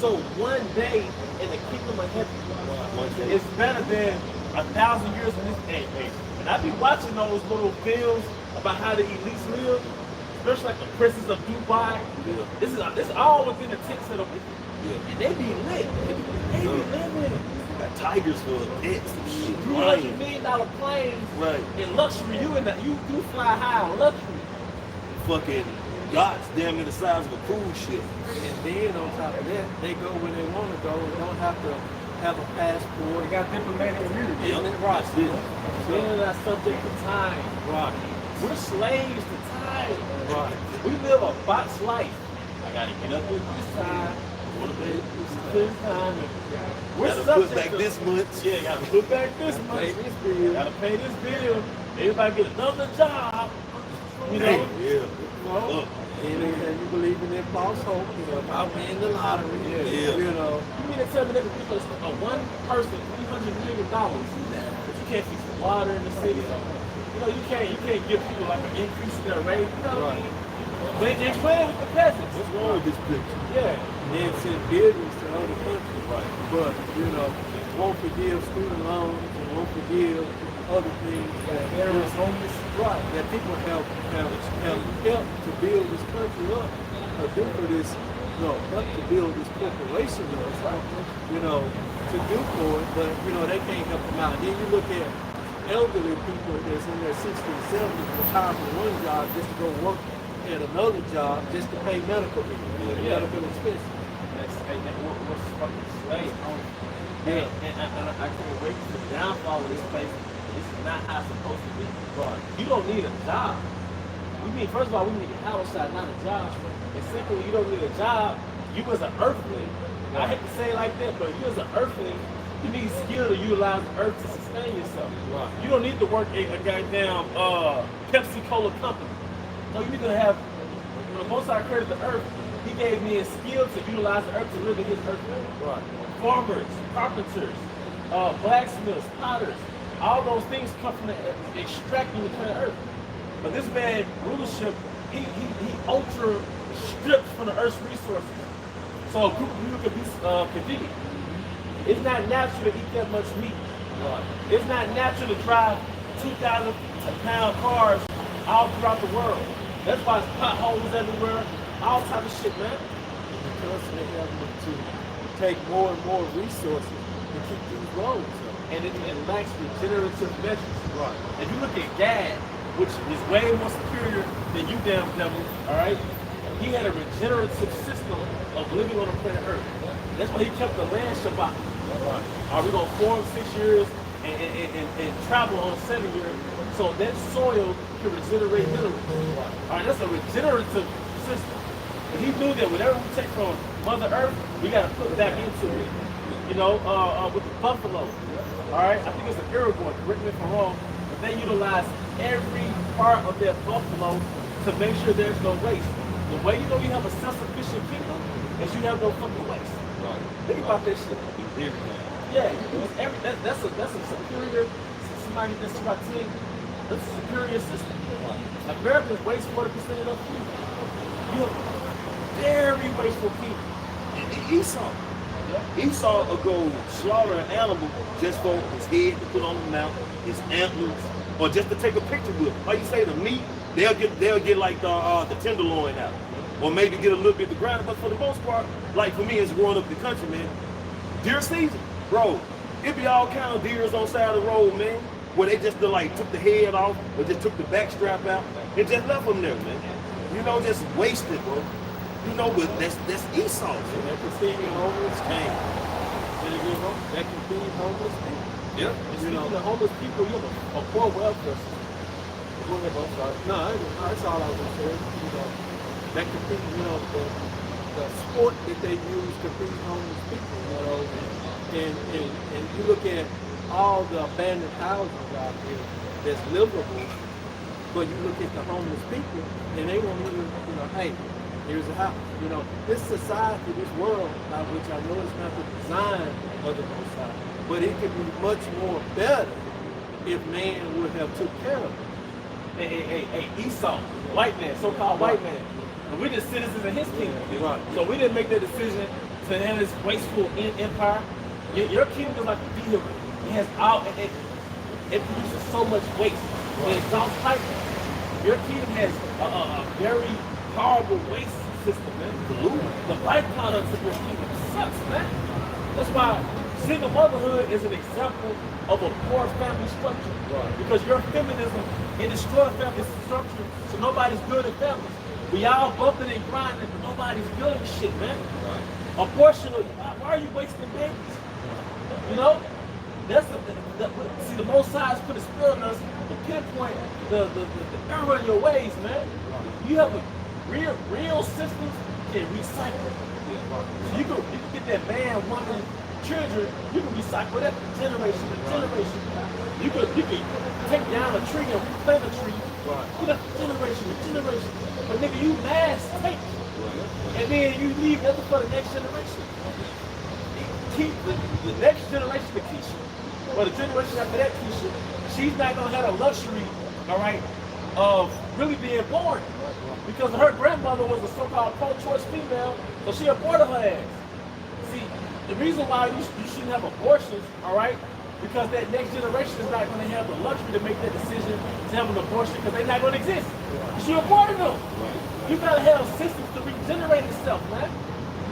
So one day in the kingdom of heaven is better than 1,000 years in this day. And I be watching those little films about how the elites live, especially like the princes of Dubai. This is all within the tents of the wicked. And they be lit. They be living. Got tigers for pets and shit. $300 million planes Right. in luxury. You fly high on luxury. Fucking yachts damn near the size of a cruise ship. And then on top of that, they go where they want to go and don't have to have a passport. They got diplomatic immunity. Yeah. Right. Yeah. We're not subject to time. Right. We're slaves to time. Right. We live a box life. I gotta get up at this time. Go to bed at this time. We're Gotta subject put back to this much. Yeah, gotta put back this Pay money. this bill. Gotta pay this bill. Everybody get another job. You know. Yeah. No. Look. And you believe in that false hope, you know, about winning the lottery. Yeah. You know. You mean to tell me that because one person $300 million, but you can't fix the water in the city? You know, you can't give people like an increase in their rate. You know what I mean? They're playing with the peasants. What's wrong with this picture? Yeah. Then send billions to other countries. Right. But, you know, won't forgive student loans and won't forgive other things that Areas homeless. right, that people have helped to build this country up, or do for this, help to build this corporation up, you know, to do for it, but, you know, they can't help them out. Then you look at elderly people that's in their 60s and 70s, retire from one job just to go work at another job just to pay medical bills, medical expenses. What's fucking slave? And I can't wait for the downfall of this place. It's not how it's supposed to be. You don't need a job. First of all, we need a house outside, not a job. And secondly, you don't need a job. You as an earthling, I hate to say it like that, but you as an earthling, you need skill to utilize the earth to sustain yourself. You don't need to work a goddamn Pepsi Cola company. No, you need to have, when the Most High created the earth, he gave me a skill to utilize the earth to live in his earth. Farmers, carpenters, blacksmiths, potters, all those things come from extracting the planet earth. But this man rulership, he ultra stripped from the earth's resources. So a group of people can be convenient. It's not natural to eat that much meat. It's not natural to drive 2,000-pound cars all throughout the world. That's why it's potholes everywhere, all type of shit, man. Because they have to take more and more resources to keep these roads up. And it lacks regenerative measures. If you look at Gad, which is way more superior than you damn devil, all right? He had a regenerative system of living on the planet Earth. That's why he kept the land Shabbat. Are we gonna form 6 years and travel on 7 years so that soil can regenerate minerals? All right, that's a regenerative system. And he knew that whatever we take from Mother Earth, we gotta put back into it. You know, with the buffalo. All right, I think it's an Iroquois, correct me if I'm wrong, but they utilize every part of that buffalo to make sure there's no waste. The way you know you have a self-sufficient kingdom is you have no fucking waste. Think about that shit. Yeah, you use that's a superior, somebody that's about to say, that's a superior system. Americans waste 40% of their food. You have very wasteful people. And Esau will go slaughter an animal just for his head to put on the mount, his antlers, or just to take a picture with it. Like you say, the meat, they'll get like the tenderloin out, or maybe get a little bit of the ground. But for the most part, like for me, as growing up in the country, man, deer season, bro, it be all kind of deers on side of the road, man, where they just like took the head off or just took the back strap out and just left them there, man. You know, just wasted, bro. You know, but that's Esau. That can feed homeless people. That can feed homeless people. Yeah. You know, the homeless people, you have a poor welfare system. no, that's all I was saying. You know, that can feed, you know, the sport that they use to feed homeless people, you know, and you look at all the abandoned houses out there that's livable, but you look at the homeless people and they won't even, you know, hey, here's a house. You know, this society, this world, which I know is not the design of the Most High, but it could be much more better if man would have took care of it. Hey, Esau, white man, so-called white man. And we're just citizens of his kingdom. So we didn't make that decision to have this wasteful empire. Your kingdom is like a vehicle. It has it produces so much waste. It exhausts piping. Your kingdom has a very horrible waste system, man. The byproducts of your kingdom sucks, man. That's why single motherhood is an example of a poor family structure. Because your feminism, it destroys family structure, so nobody's good at families. We all bumping and grinding, but nobody's good at shit, man. Abortion, why are you wasting babies? You know? See, the Most High has put a spell on us to pinpoint the error in your ways, man. You have a real systems can recycle. So you can get that man, woman, children, you can recycle that generation to generation. You can take down a tree and replant a tree. You got generation to generation. But nigga, you mass take. And then you leave nothing for the next generation. Keep the next generation to Keisha. Or the generation after that Keisha, she's not gonna have the luxury, all right, of really being born. Because her grandmother was a so-called pro-choice female, so she aborted her ass. See, the reason why you shouldn't have abortions, all right, because that next generation is not going to have the luxury to make that decision to have an abortion because they're not going to exist. She aborted them. You got to have systems to regenerate itself, man.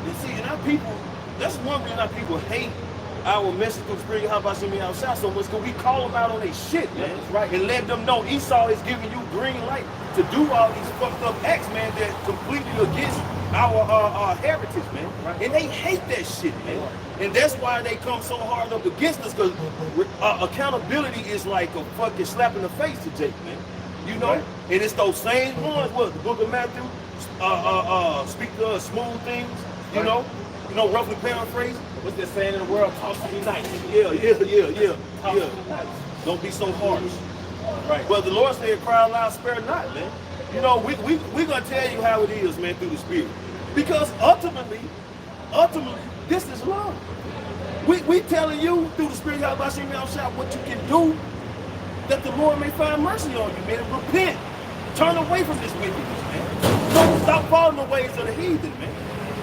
You see, and our people, that's one reason our people hate our message through Spring How About Me Outside so much, because we call them out on their shit, man. Yeah, that's right. And let them know Esau is giving you green light. to do all these fucked up acts, man, that completely against our heritage, man. And they hate that shit, man. And that's why they come so hard up against us, because accountability is like a fucking slap in the face to Jake, man. You know? And it's those same ones, what, the book of Matthew, speak to us smooth things, you know, roughly paraphrase. What's that saying in the world? Talk to me nice. Yeah. Don't be so harsh. Right. But the Lord said, cry loud, spare not, man. You know, we're going to tell you how it is, man, through the Spirit. Because ultimately, this is love. We telling you through the Spirit, how about what you can do, that the Lord may find mercy on you, man. Repent. Turn away from this wickedness, man. Don't stop following the ways of the heathen, man.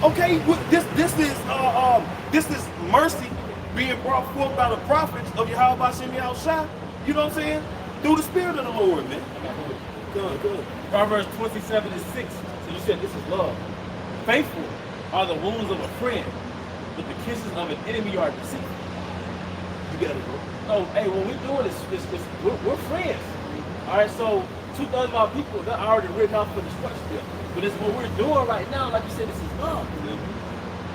Okay, this is mercy being brought forth by the prophets of Yahweh Shem Yahushua. You know what I'm saying? Through the Spirit of the Lord, man. Good. Proverbs 27:6. So you said this is love. Faithful are the wounds of a friend, but the kisses of an enemy are deceitful. You got it, bro. So, hey, what we're doing is we're friends. All right, so 2/3 of our people, they're already written out for destruction. But it's what we're doing right now, like you said, this is love.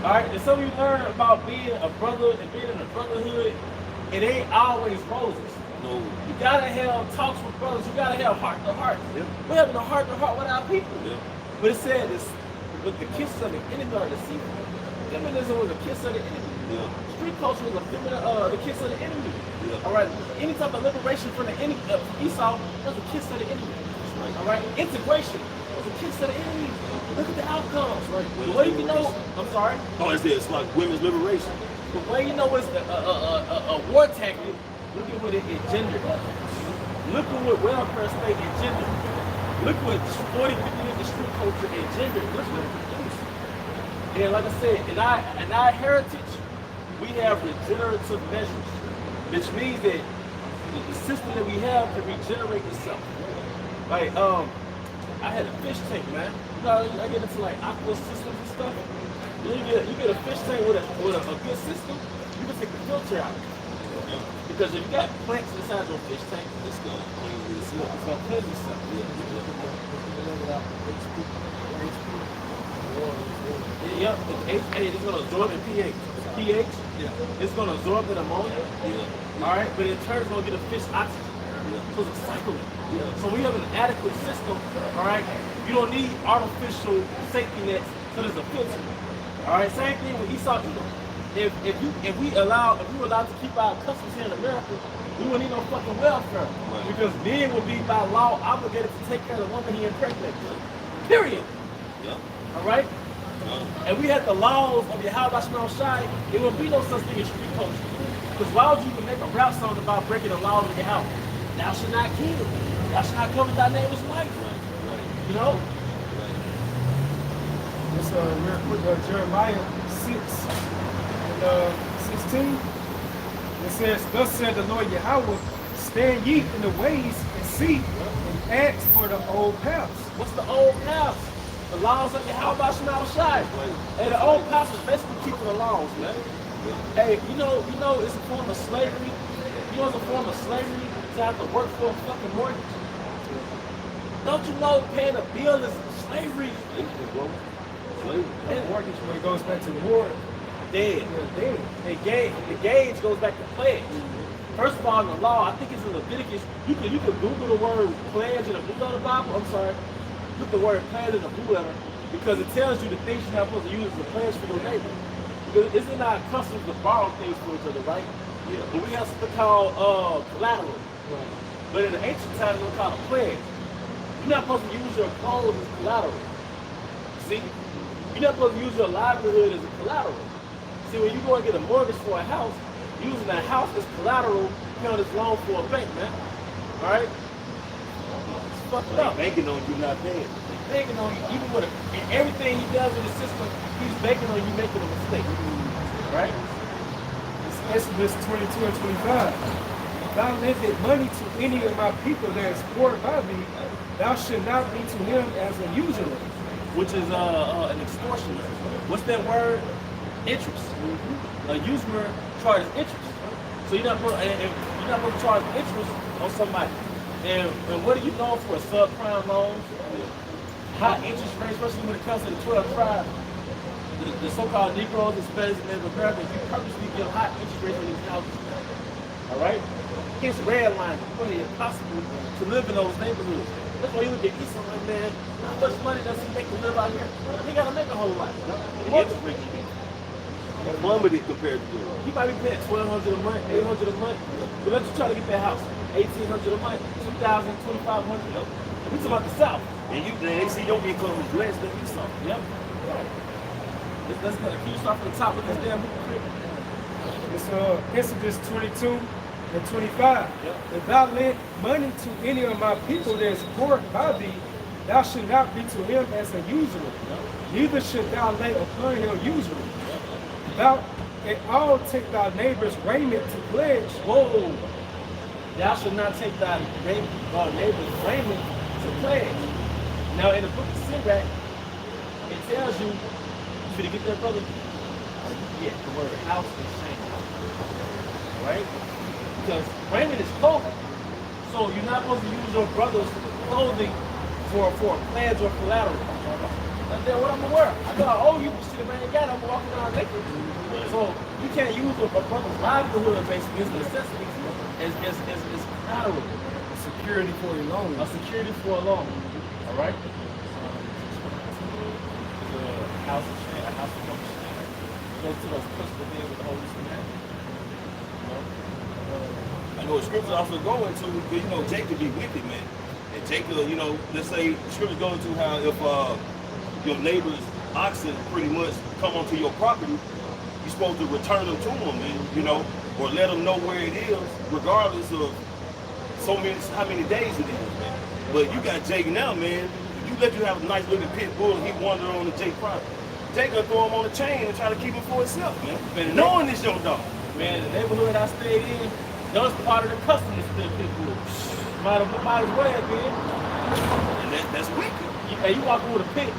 All right, and some of you learn about being a brother and being in a brotherhood, it ain't always roses. No. You gotta have talks with brothers. You gotta have heart to heart. We're having a heart to heart with our people. But it said this, with the kisses of the enemy are deceitful. Feminism was a kiss of the enemy. Street culture was the kiss of the enemy. All right, any type of liberation from the enemy, Esau was a kiss of the enemy. All right, integration was a kiss of the enemy. Look at the outcomes. The way you know, I'm sorry. Oh, it's like women's liberation. The way you know it's a war tactic. Look at what it engendered. Look at what welfare state engendered. Look what 40, 50 years of street culture engendered. Look what it produced. And like I said, in our heritage, we have regenerative measures, which means that the system that we have can regenerate itself. Like, I had a fish tank, man. You know, I get into like aqua systems and stuff. You get a fish tank with a good system, you can take the filter out. Because if you got plants inside your fish tank, it's gonna clean itself. It's gonna cleanse itself. Yep, it's gonna absorb the pH. It's gonna absorb the ammonia. All right, but in turn, it's gonna get a fish oxygen. So it's a cycle. So we have an adequate system. All right, you don't need artificial safety nets. So there's a filter. All right, same thing with Esau Edom. If we were allowed to keep our customs here in America, we wouldn't need no fucking welfare. Because men would be by law obligated to take care of the woman he impregnated. Period. All right? And we had the laws of Yahweh Shem Shai, it would be no such thing as street culture. Because why would you even make a rap song about breaking the laws of Yahweh? Thou shalt not kill. Thou shalt not cover thy neighbor's wife. You know? It's real quick, Jeremiah 6 and 16. It says, thus said the Lord Yahweh, stand ye in the ways and see and ask for the old paths. What's the old paths? The laws of Yahweh Shem Shai. And the old paths is basically keeping the laws, man. Hey, you know it's a form of slavery. You know it's a form of slavery to have to work for a fucking mortgage. Don't you know paying a bill is slavery? And mortgage, when it goes back to the war, Dead. And the gauge goes back to pledge. First of all, in the law, I think it's in Leviticus. You can Google the word pledge in the blue letter Bible. I'm sorry. Put the word pledge in the blue letter because it tells you the things you're not supposed to use as a pledge for your neighbor. Because isn't our custom to borrow things for each other, right? Yeah. But we have something called collateral. Right. But in the ancient times, it was called a pledge. You're not supposed to use your clothes as collateral. See? You're not supposed to use your livelihood as a collateral. See, when you go and get a mortgage for a house, using that house as collateral, you know, this loan for a bank, man. All right? It's fucked up. Banking on you not paying. He's banking on you, even with everything he does in the system, he's banking on you making a mistake. Right? it's Exodus 22 and 25. Thou lendest money to any of my people that is poor by me, thou should not be to him as a usurer. Which is an extortion. What's that word? Interest. A usurer charges interest. So you're not supposed to charge interest on somebody. And what are you known for? Subprime loans, high interest rates, especially when it comes to the 12 tribes. The so-called Negroes, Hispanics, and Native Americans, you purposely give high interest rates on these houses. All right? It's redlining. It's really impossible to live in those neighborhoods. That's why you look at Esau like, man, how much money does he make to live out here? He got to make a whole lot. Plummeted compared to yours. He might be paying $1,200 a month, $800 a month. But let's try to get that house. $1,800 a month, $2,000, $2,500. We talking about the South. And they see your income is less than you something. Yep. Let's go. Can you start from the top with this damn hypocrite? It's Exodus 22 and 25. Yep. If thou lend money to any of my people that is poor by thee, thou should not be to him as a usurer. Neither should thou lay upon him usury. Thou at all take thy neighbor's raiment to pledge. Whoa. Thou should not take thy neighbor's raiment to pledge. Now in the book of Sirach, it tells you, you to get that, brother? Yeah, the word house is shame. Right? Because raiment is clothing. So you're not supposed to use your brother's clothing for a pledge or collateral. That's what I'm gonna wear. I know I owe you shit, man. God, I'm walking around naked. So you can't use a brother's livelihood basically as necessity as collateral. Security for a loan. A security for a loan. All right. A house of shame. A house of shame. Go to those principal things with the Holy Spirit. I know scriptures also go into, because Jacob be wicked, man. And Jacob, let's say scriptures go into how if your neighbor's oxen pretty much come onto your property, you're supposed to return them to them, man, or let them know where it is, regardless of how many days it is, man. But you got Jake now, man. You let you have a nice looking pit bull and he wander on the Jake property. Jake gonna throw him on the chain and try to keep him for himself, man. Knowing it's your dog. Man, the neighborhood I stayed in, that was part of the custom to steal pit bulls. Might as well have been. And that's wicked. You walking with a pig.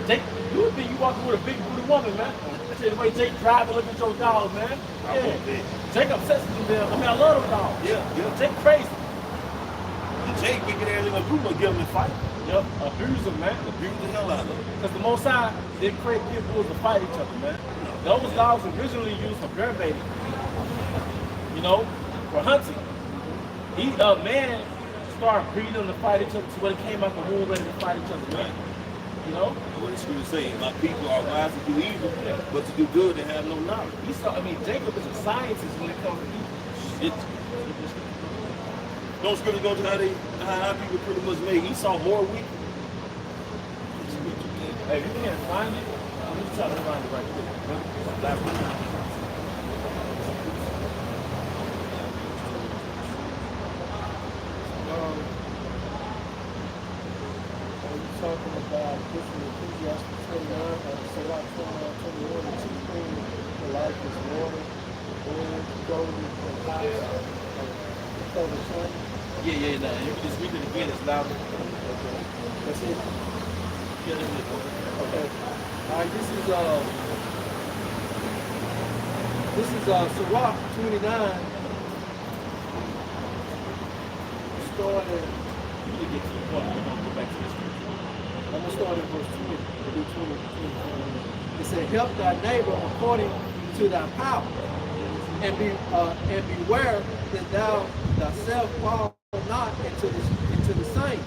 Jake, you would think you walking with a big booty woman, man. That's the way Jake drive and look at your dog, man. Yeah. Jake obsessed with them. I mean, I love them dogs. Yeah. Jake crazy. And Jake wicked ass gonna do but give him a fight. Yep, abuse them, man. Abuse the hell out of them. Because the Most High didn't create pit bulls to fight each other, man. Those dogs originally used for bear baiting. For hunting. Man started breeding them to fight each other to when it came out the womb ready to fight each other, man. What the scripture saying, my people are wise to do evil, but to do good they have no knowledge. Jacob is a scientist when it comes to evil. Don't scriptures go to how people pretty much made Esau more weak? Hey, if you can't find it, I'm just trying to find it right quick. Talking about this in Ecclesiastes 29, Sirach 21 and 16, the life is water, wind, gold, and house, cover sun. Yeah. You can just read it again, it's louder. Okay. That's it. Yeah, that's it. Okay. All right, this is Sirach 29, starting. You need to get to the point. I'm going to go back to this. I'm going to start at verse 20. We'll do 20. It said, help thy neighbor according to thy power, and beware that thou thyself fall not into the same.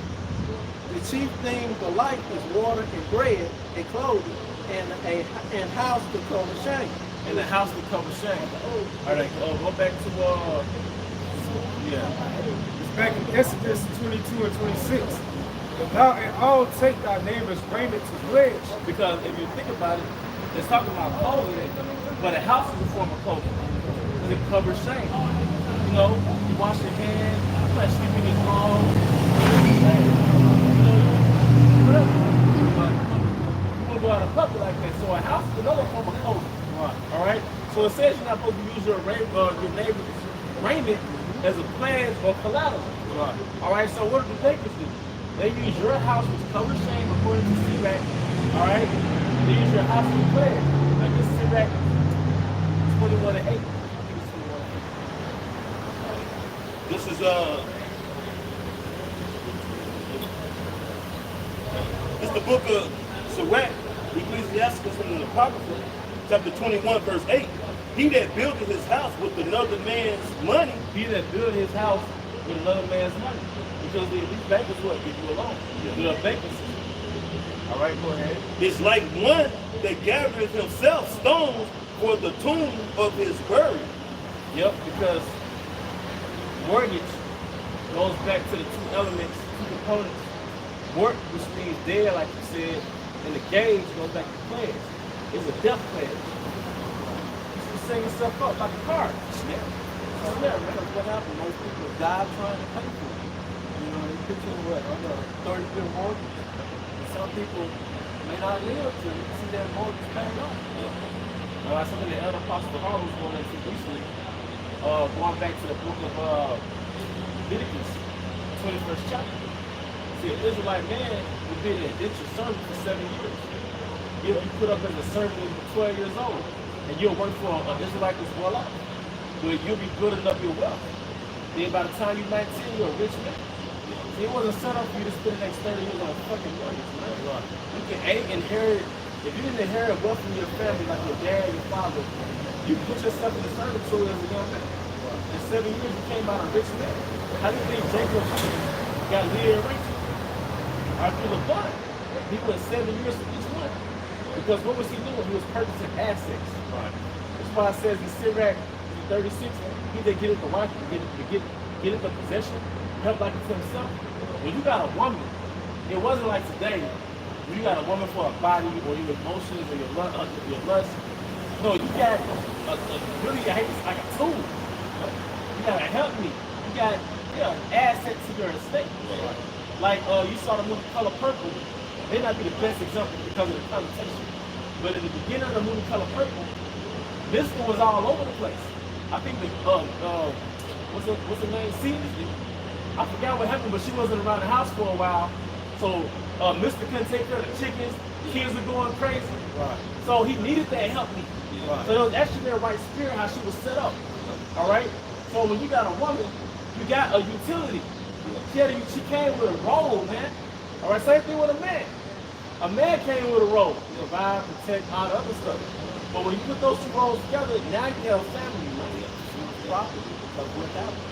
The chief thing for life is water and bread and clothing and house to cover shame. And the house to cover shame. All right, go back to It's back in Exodus 22 and 26. If thou at all take thy neighbor's raiment to pledge. Because if you think about it, it's talking about clothing, but a house is a form of clothing. Because it covers shame. You wash your hands, you might sleep in your clothes. Whatever. But you want to go out in public like that. So a house is another form of clothing. All right? So it says you're not supposed to use your neighbor's raiment as a pledge or collateral. All right? So what do the Lakers do? They use your house which covers shame according to Sirach. All right? They use your house to pledge. Like this Sirach 21 and 8. I think it's 21 and 8. This is the book of Sirach, Ecclesiasticus and the Apocrypha, chapter 21, verse 8. He that buildeth his house with another man's money. He that build his house with another man's money. Because these bankers what give you a loan. They're a banking system. All right, go ahead. Is like one that gathereth himself stones for the tomb of his burial. Yep, because mortgage goes back to the two elements, two components. Work, which means dead, like you said, and the gauge goes back to pledge. It's a death pledge. You set yourself up like a card. Yeah. So yeah, Because what happened? Most people die trying to pay for it. You know, they put you in what, under a 30-year mortgage. And some people may not live to see that mortgage paid off. Something that Elder Apostle Hall was going into recently, going back to the book of Leviticus, 21st chapter. See, an Israelite man would be an indentured servant for 7 years. You'll be put up as a servant when you're 12 years old, and you'll work for an Israelite that's well off. But you'll be building up your wealth. Then by the time you're 19, you're a rich man. See, it wasn't set up for you to spend the next 30 years on a fucking mortgage, man. You can inherit, if you didn't inherit wealth from your family, like your dad, your father, you put yourself in the servitude as a young man. In 7 years, you came out a rich man. How do you think Jacob got Leah and Rachel? Through the blood. He went 7 years for each one. Because what was he doing? He was purchasing assets. Right. That's why it says in Sirach 36, he that getteth the wife, getteth the possession, help like it to himself. When you got a woman, it wasn't like today, when you got a woman for a body or your emotions or your lust. No, you got really like a tool. You gotta help me. You got an asset to your estate. Like you saw the movie Color Purple. May not be the best example because of the connotation. But in the beginning of the movie Color Purple, this one was all over the place. I think the what's her name? Season. I forgot what happened, but she wasn't around the house for a while. So Mr. couldn't take care of the chickens. Kids were going crazy. Right. So he needed that help me. Right. So it was actually the right spirit how she was set up. All right. So when you got a woman, you got a utility. She came with a role, man. All right. Same thing with a man. A man came with a role, provide, protect, all the other stuff. But when you put those two roles together, now you have family, man. She was property because what happened?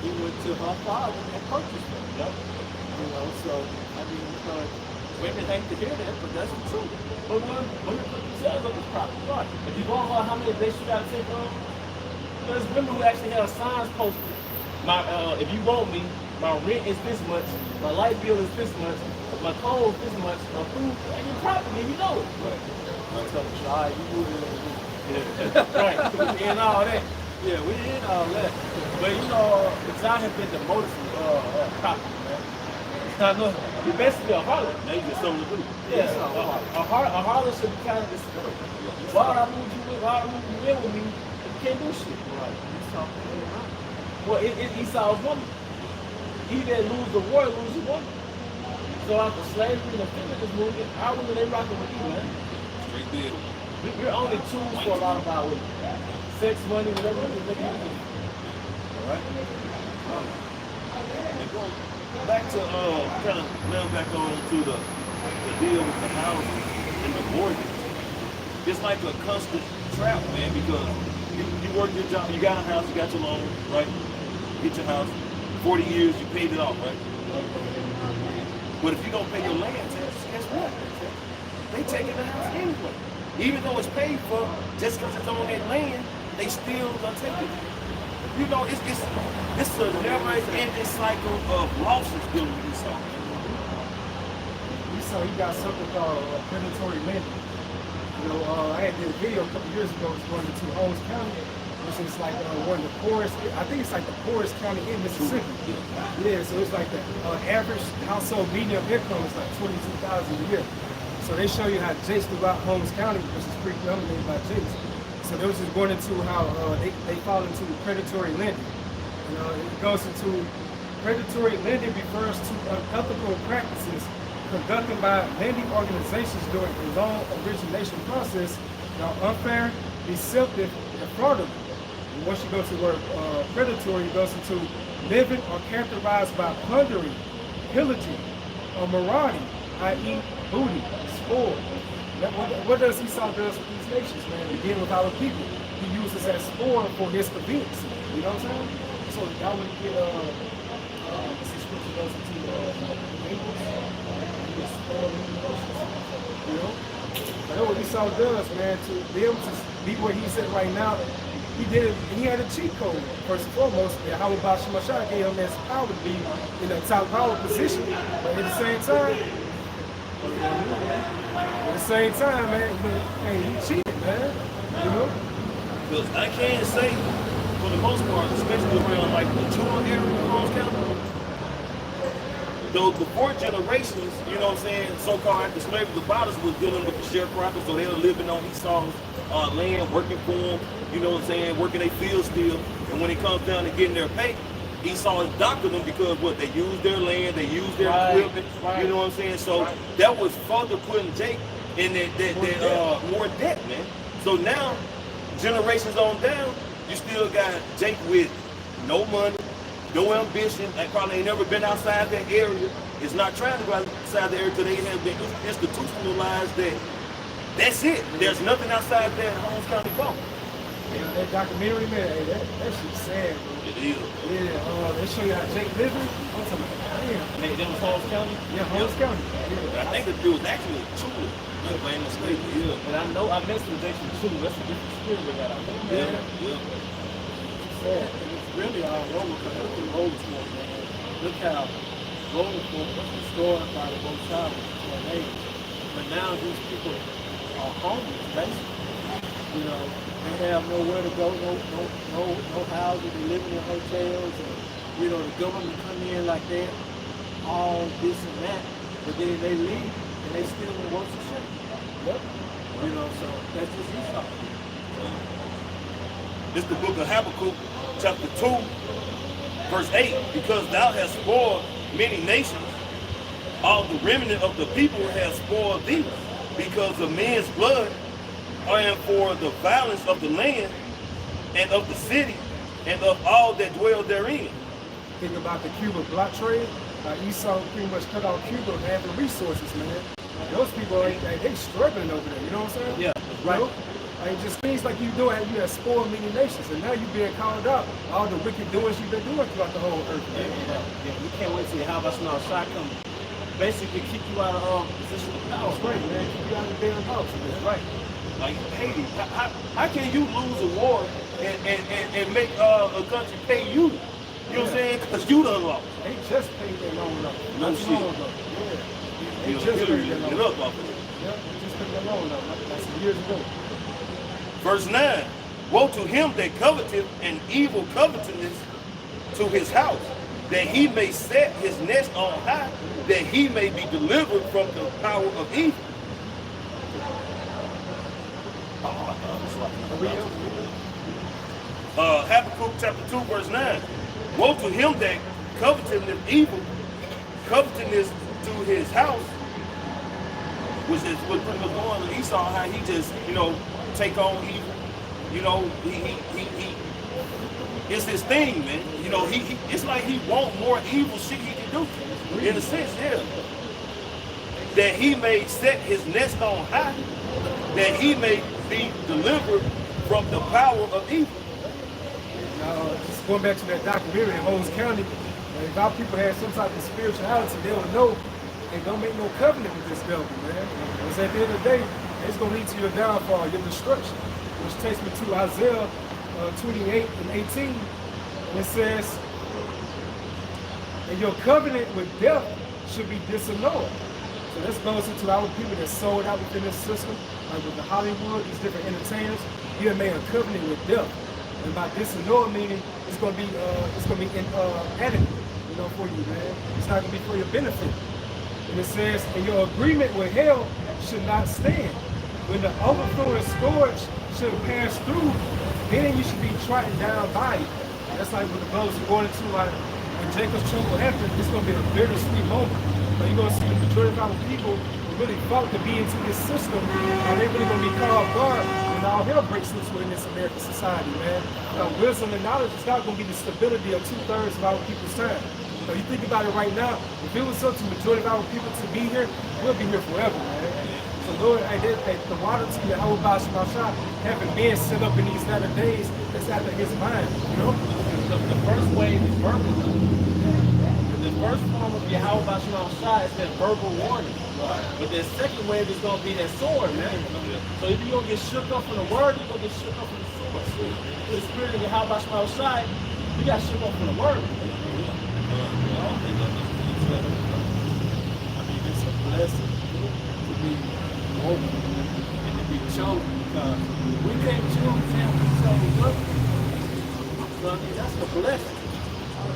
He went to her father and purchased her. Yep. You know, so I mean, women hate to hear that, but that's the truth. But when put themselves up as property, right? If you want her, how many days you gotta take on? There's women who actually have signs posted. If you want me, my rent is this much, my light bill is this much, my clothes this much, my food, and your property, you know it. Right. I'm telling you, all right, you move it. Right, we in all that. Yeah, we in all that. But you know, because I have been demoted from property, man. I know, you're basically a harlot. Now you get something to do. Yeah, a harlot should be kind of disciplined. Why would I move you in? Why would I move you in with me if you can't do shit? Right. Well, Esau's woman. He that lose the war, lose the woman. So after slavery and the feminist movement, our women, they rocking with you, man. Straight deal. We're only tools for a lot of our women. Sex, money, whatever it is, they can use. Alright. Back to kind of nail back on to the deal with the housing and the mortgage. It's like a constant trap, man, because you work your job, you got a house, you got your loan, right? Get your house. 40 years you paid it off, right? But if you don't pay your land tax, guess what? They taking the house anyway. Even though it's paid for, just because it's on that land, they still gonna take it. You know, it's a never-ending cycle of losses dealing with this stuff. You saw he got something called predatory lending. You know, I had did a video a couple years ago. It's going to Holmes County, which is like one of the poorest. I think it's like the poorest county in Mississippi. Yeah, so it's like the average household median income is like $22,000 a year. So they show you how Jace throughout Holmes County, which is pretty dominated by Jace. So they was just going into how they fall into predatory lending. You know, it goes into predatory lending refers to unethical practices conducted by lending organizations during the loan origination process that are unfair, deceptive, and fraudulent. And once you go to the word predatory, it goes into living or characterized by plundering, pillaging, or marauding, i.e. booty, spoil. What does Esau does with these nations, man? Again, with our people, he uses as spoil for his convenience. You know what I'm saying? So y'all would get this scripture goes into Naples, he is spoiling the nations. You know? But that's what Esau does, man, to be able to be where he's at right now. He did it, he had a cheat code, first and foremost, and how about Shemashah gave him his power to be in a top power position. But at the same time, man, hey, he cheated, man. You know? Because I can't say, for the most part, especially around like the Chua area of Holmes County, the four generations, you know what I'm saying, so-called after slavery, the fathers was dealing with the sharecroppers, so they were living on Esau's land, working for them, you know what I'm saying, working their fields still. And when it comes down to getting their pay, Esau adopted them because what, they used their land, they used their equipment, you know what I'm saying? So that was further putting Jake in that more debt, man. So now, generations on down, you still got Jake with no money, no ambition, and probably ain't never been outside that area. Is not trying to go outside the area until they have been institutionalized that that's it. There's nothing outside that Holmes County bump. Yeah, that documentary, man, hey, that shit's sad, bro. It is. Yeah, they show you how Jake living. I'm talking about, damn. That was Holmes County? Yeah, Holmes County. Yeah. I think that it was actually Chula. Yeah. And I know I messed with Jason too. That's a different spirit they got out there. Yeah. sad. And it's really all over because look at Rollsport, man. Look how Rollsport was destroyed by the both sides of the tornado. But now these people are homeless, basically. You know, they have nowhere to go, no housing, they living in hotels, and you know, the government come in like that, all this and that, but then they leave and they still in worse shape. Yep. You know, so that's just Esau. This is the book of Habakkuk, chapter 2, verse 8. Because thou hast spoiled many nations, all the remnant of the people has spoiled thee, because of men's blood, and for the violence of the land, and of the city, and of all that dwell therein. Think about the Cuban block trade. Esau pretty much cut off Cuba and having resources, man. Those people, they struggling over there, you know what I'm saying? Yeah, right. Like, just things like you doing, you have spoiled many nations, and now you're being called out. All the wicked doings you've been doing throughout the whole earth, man. Yeah, you can't wait to see how about now shot come basically kick you out of position of power. That's right, man. Keep you out of the damn house, man. That's right. Like Haiti, how can you lose a war and make a country pay you? You know what I'm saying? Because you done lost. They just paid that loan up. No Not shit. too long ago. Yeah. They You just paid that get loan up off of it. Yep, they just paid that loan up. That's some years ago. Verse 9, woe to him that coveteth an evil covetousness to his house, that he may set his nest on high, that he may be delivered from the power of evil. Habakkuk chapter 2, verse 9. Woe to him that coveteth evil, covetousness to his house, which is what pretty much going on Esau, how he just, you know, take on evil. You know, he it's his thing, man. You know, he it's like he want more evil shit he can do. In a sense, yeah. That he may set his nest on high, that he may be delivered from the power of evil. Just going back to that documentary in Holmes County, if our people had some type of spirituality, they would know and don't make no covenant with this devil, man. Because at the end of the day, it's going to lead to your downfall, your destruction. Which takes me to Isaiah 28 and 18. And it says, and your covenant with death should be disannulled. So this goes into our people that sold out within this system, like with the Hollywood, these different entertainers. You have made a covenant with death. And by disannul meaning it's gonna be adequate, you know, for you, man. It's not gonna be for your benefit. And it says, and your agreement with hell should not stand. When the overflowing scourge should pass through, then you should be trodden down by it. That's like what the brothers are going into, like when Jacob's trouble happened, it's gonna be a bittersweet moment. But you're gonna see the majority of our people really fought to be into this system, and they're really gonna be called guard when all hell breaks loose within this American society, man. Wisdom and knowledge is not gonna be the stability of 2/3 of our people's time. So you think about it right now, if it was up to the majority of our people to be here, we'll be here forever, man. So Lord, the water to Yahweh Bashmasha having been set up in these latter days, that's after his mind, you know? The first wave is verbal. The first form of Yahweh Bashmal Shah is that verbal warning. But the second wave is going to be that sword, man. So if you're going to get shook up from the word, you're going to get shook up from the sword. With the spirit of Yahweh Bashmal Shah, you got shook up from the word. I mean, it's a blessing to be woke and to be chosen, because we can't choose him, we chose us. So I mean, that's a blessing.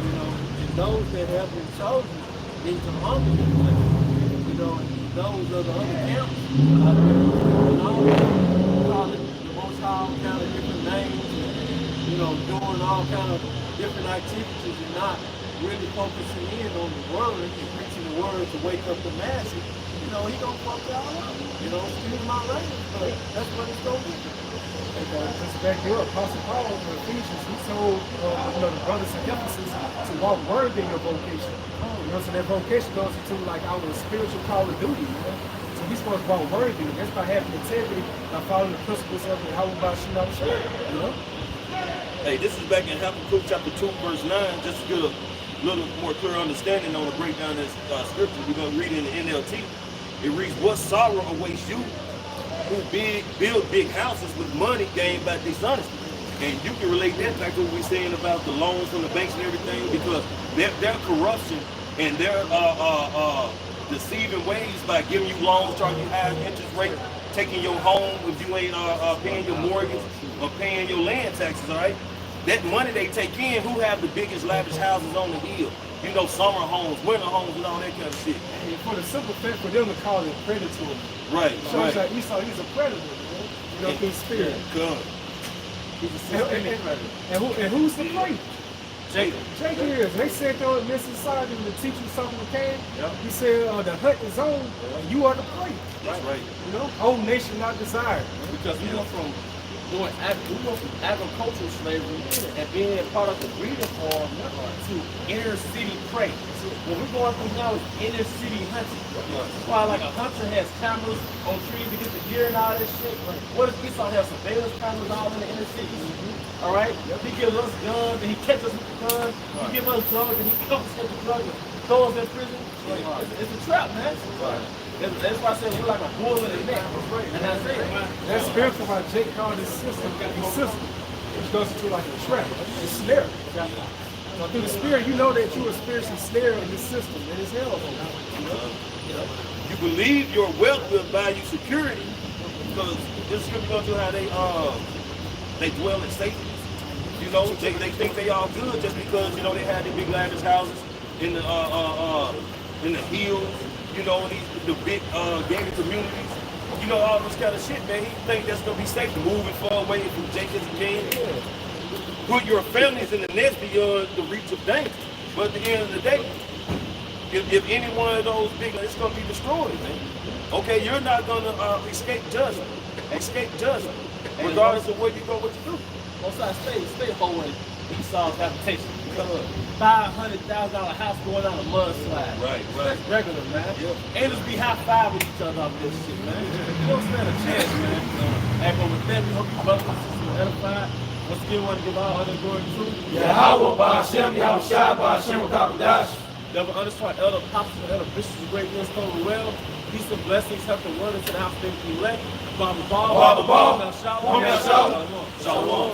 You know, and those that have been chosen need to humble themselves. You know, and those of the other camps, and all call it the most all kind of different names, and, you know, doing all kind of different activities and not really focusing in on the word and preaching the word to wake up the masses. You know, he gonna fuck y'all up. You know, excuse my language, but that's what it's gonna be. And just back you up, Apostle Paul in Ephesians, he told the brothers in Ephesus to walk worthy in your vocation. You know, so that vocation goes into like our spiritual call of duty, you know? So we're supposed to walk worthy. That's by having integrity, by following the principles of the Yahweh Bashmal Shah, you know? Hey, this is back in Habakkuk chapter 2, verse 9, just to get a little more clear understanding on the breakdown of this scripture. We're going to read it in the NLT. It reads, what sorrow awaits you who build big houses with money gained by dishonesty. And you can relate that back to what we're saying about the loans from the banks and everything, because their corruption and their deceiving ways by giving you loans, charging you high interest rate, taking your home if you ain't paying your mortgage or paying your land taxes, all right? That money they take in, who have the biggest lavish houses on the hill? You know, summer homes, winter homes, and all that kind of shit. And for the simple fact, for them to call it predatory. Right, Shows right. that Esau, he's a predator, man. You know, through spirit. Good. He's a systemic predator. And who's the prey? Jacob. Jacob is. They said though in Mississippi, the teacher something came. Yep. He said the hunt is on, and you are the prey. That's right. You know, whole nation not desired. Because we went from agricultural slavery and being a part of the breeding farm to inner city prey. What we're going through now is inner city hunting. That's why like a hunter has cameras on trees to get the deer and all that shit. What if Esau has surveillance cameras all in the inner cities? All right? He gives us guns and he catches us with the guns. He gives us drugs and he comes with the drugs and throws us in prison. It's a trap, man. That's why I said we're like a bull in the neck. And that's it. That's spiritual why Jake called this system, which goes into like a trap, a snare. So through the spirit, you know that you are spiritually snared in this system, and it's hell. You believe your wealth will buy you security, because this scripture goes through how they dwell in safety. You know, they think they all good just because, you know, they have these big lavish houses in the hills, you know, the big gated communities. You know, all this kind of shit, man. He think that's gonna be safe, moving far away from Jacob's king. Put your families in the nest beyond the reach of danger. But at the end of the day, if any one of those big, it's gonna be destroyed, man. Okay, you're not gonna escape judgment, regardless of where you go, what you do. Most I stay holding Esau's habitation. Because $500,000 house going down a mudslide. Right. That's regular, man. Yeah. And just be high-fiving each other off this shit, man. You don't stand a chance, man. Hey, but with that, we hope you brothers and sisters are edified. Once again, we want to give all honor and glory to Yahweh Ba'Hashem, Yahweh Shai Ba'Hashem Rakakadash. Never understand elder apostles and elder bishops of great men stone well. Peace and blessings, health and word into the house of the elect. Baba Baba. Shalom. Shalom. Shalom.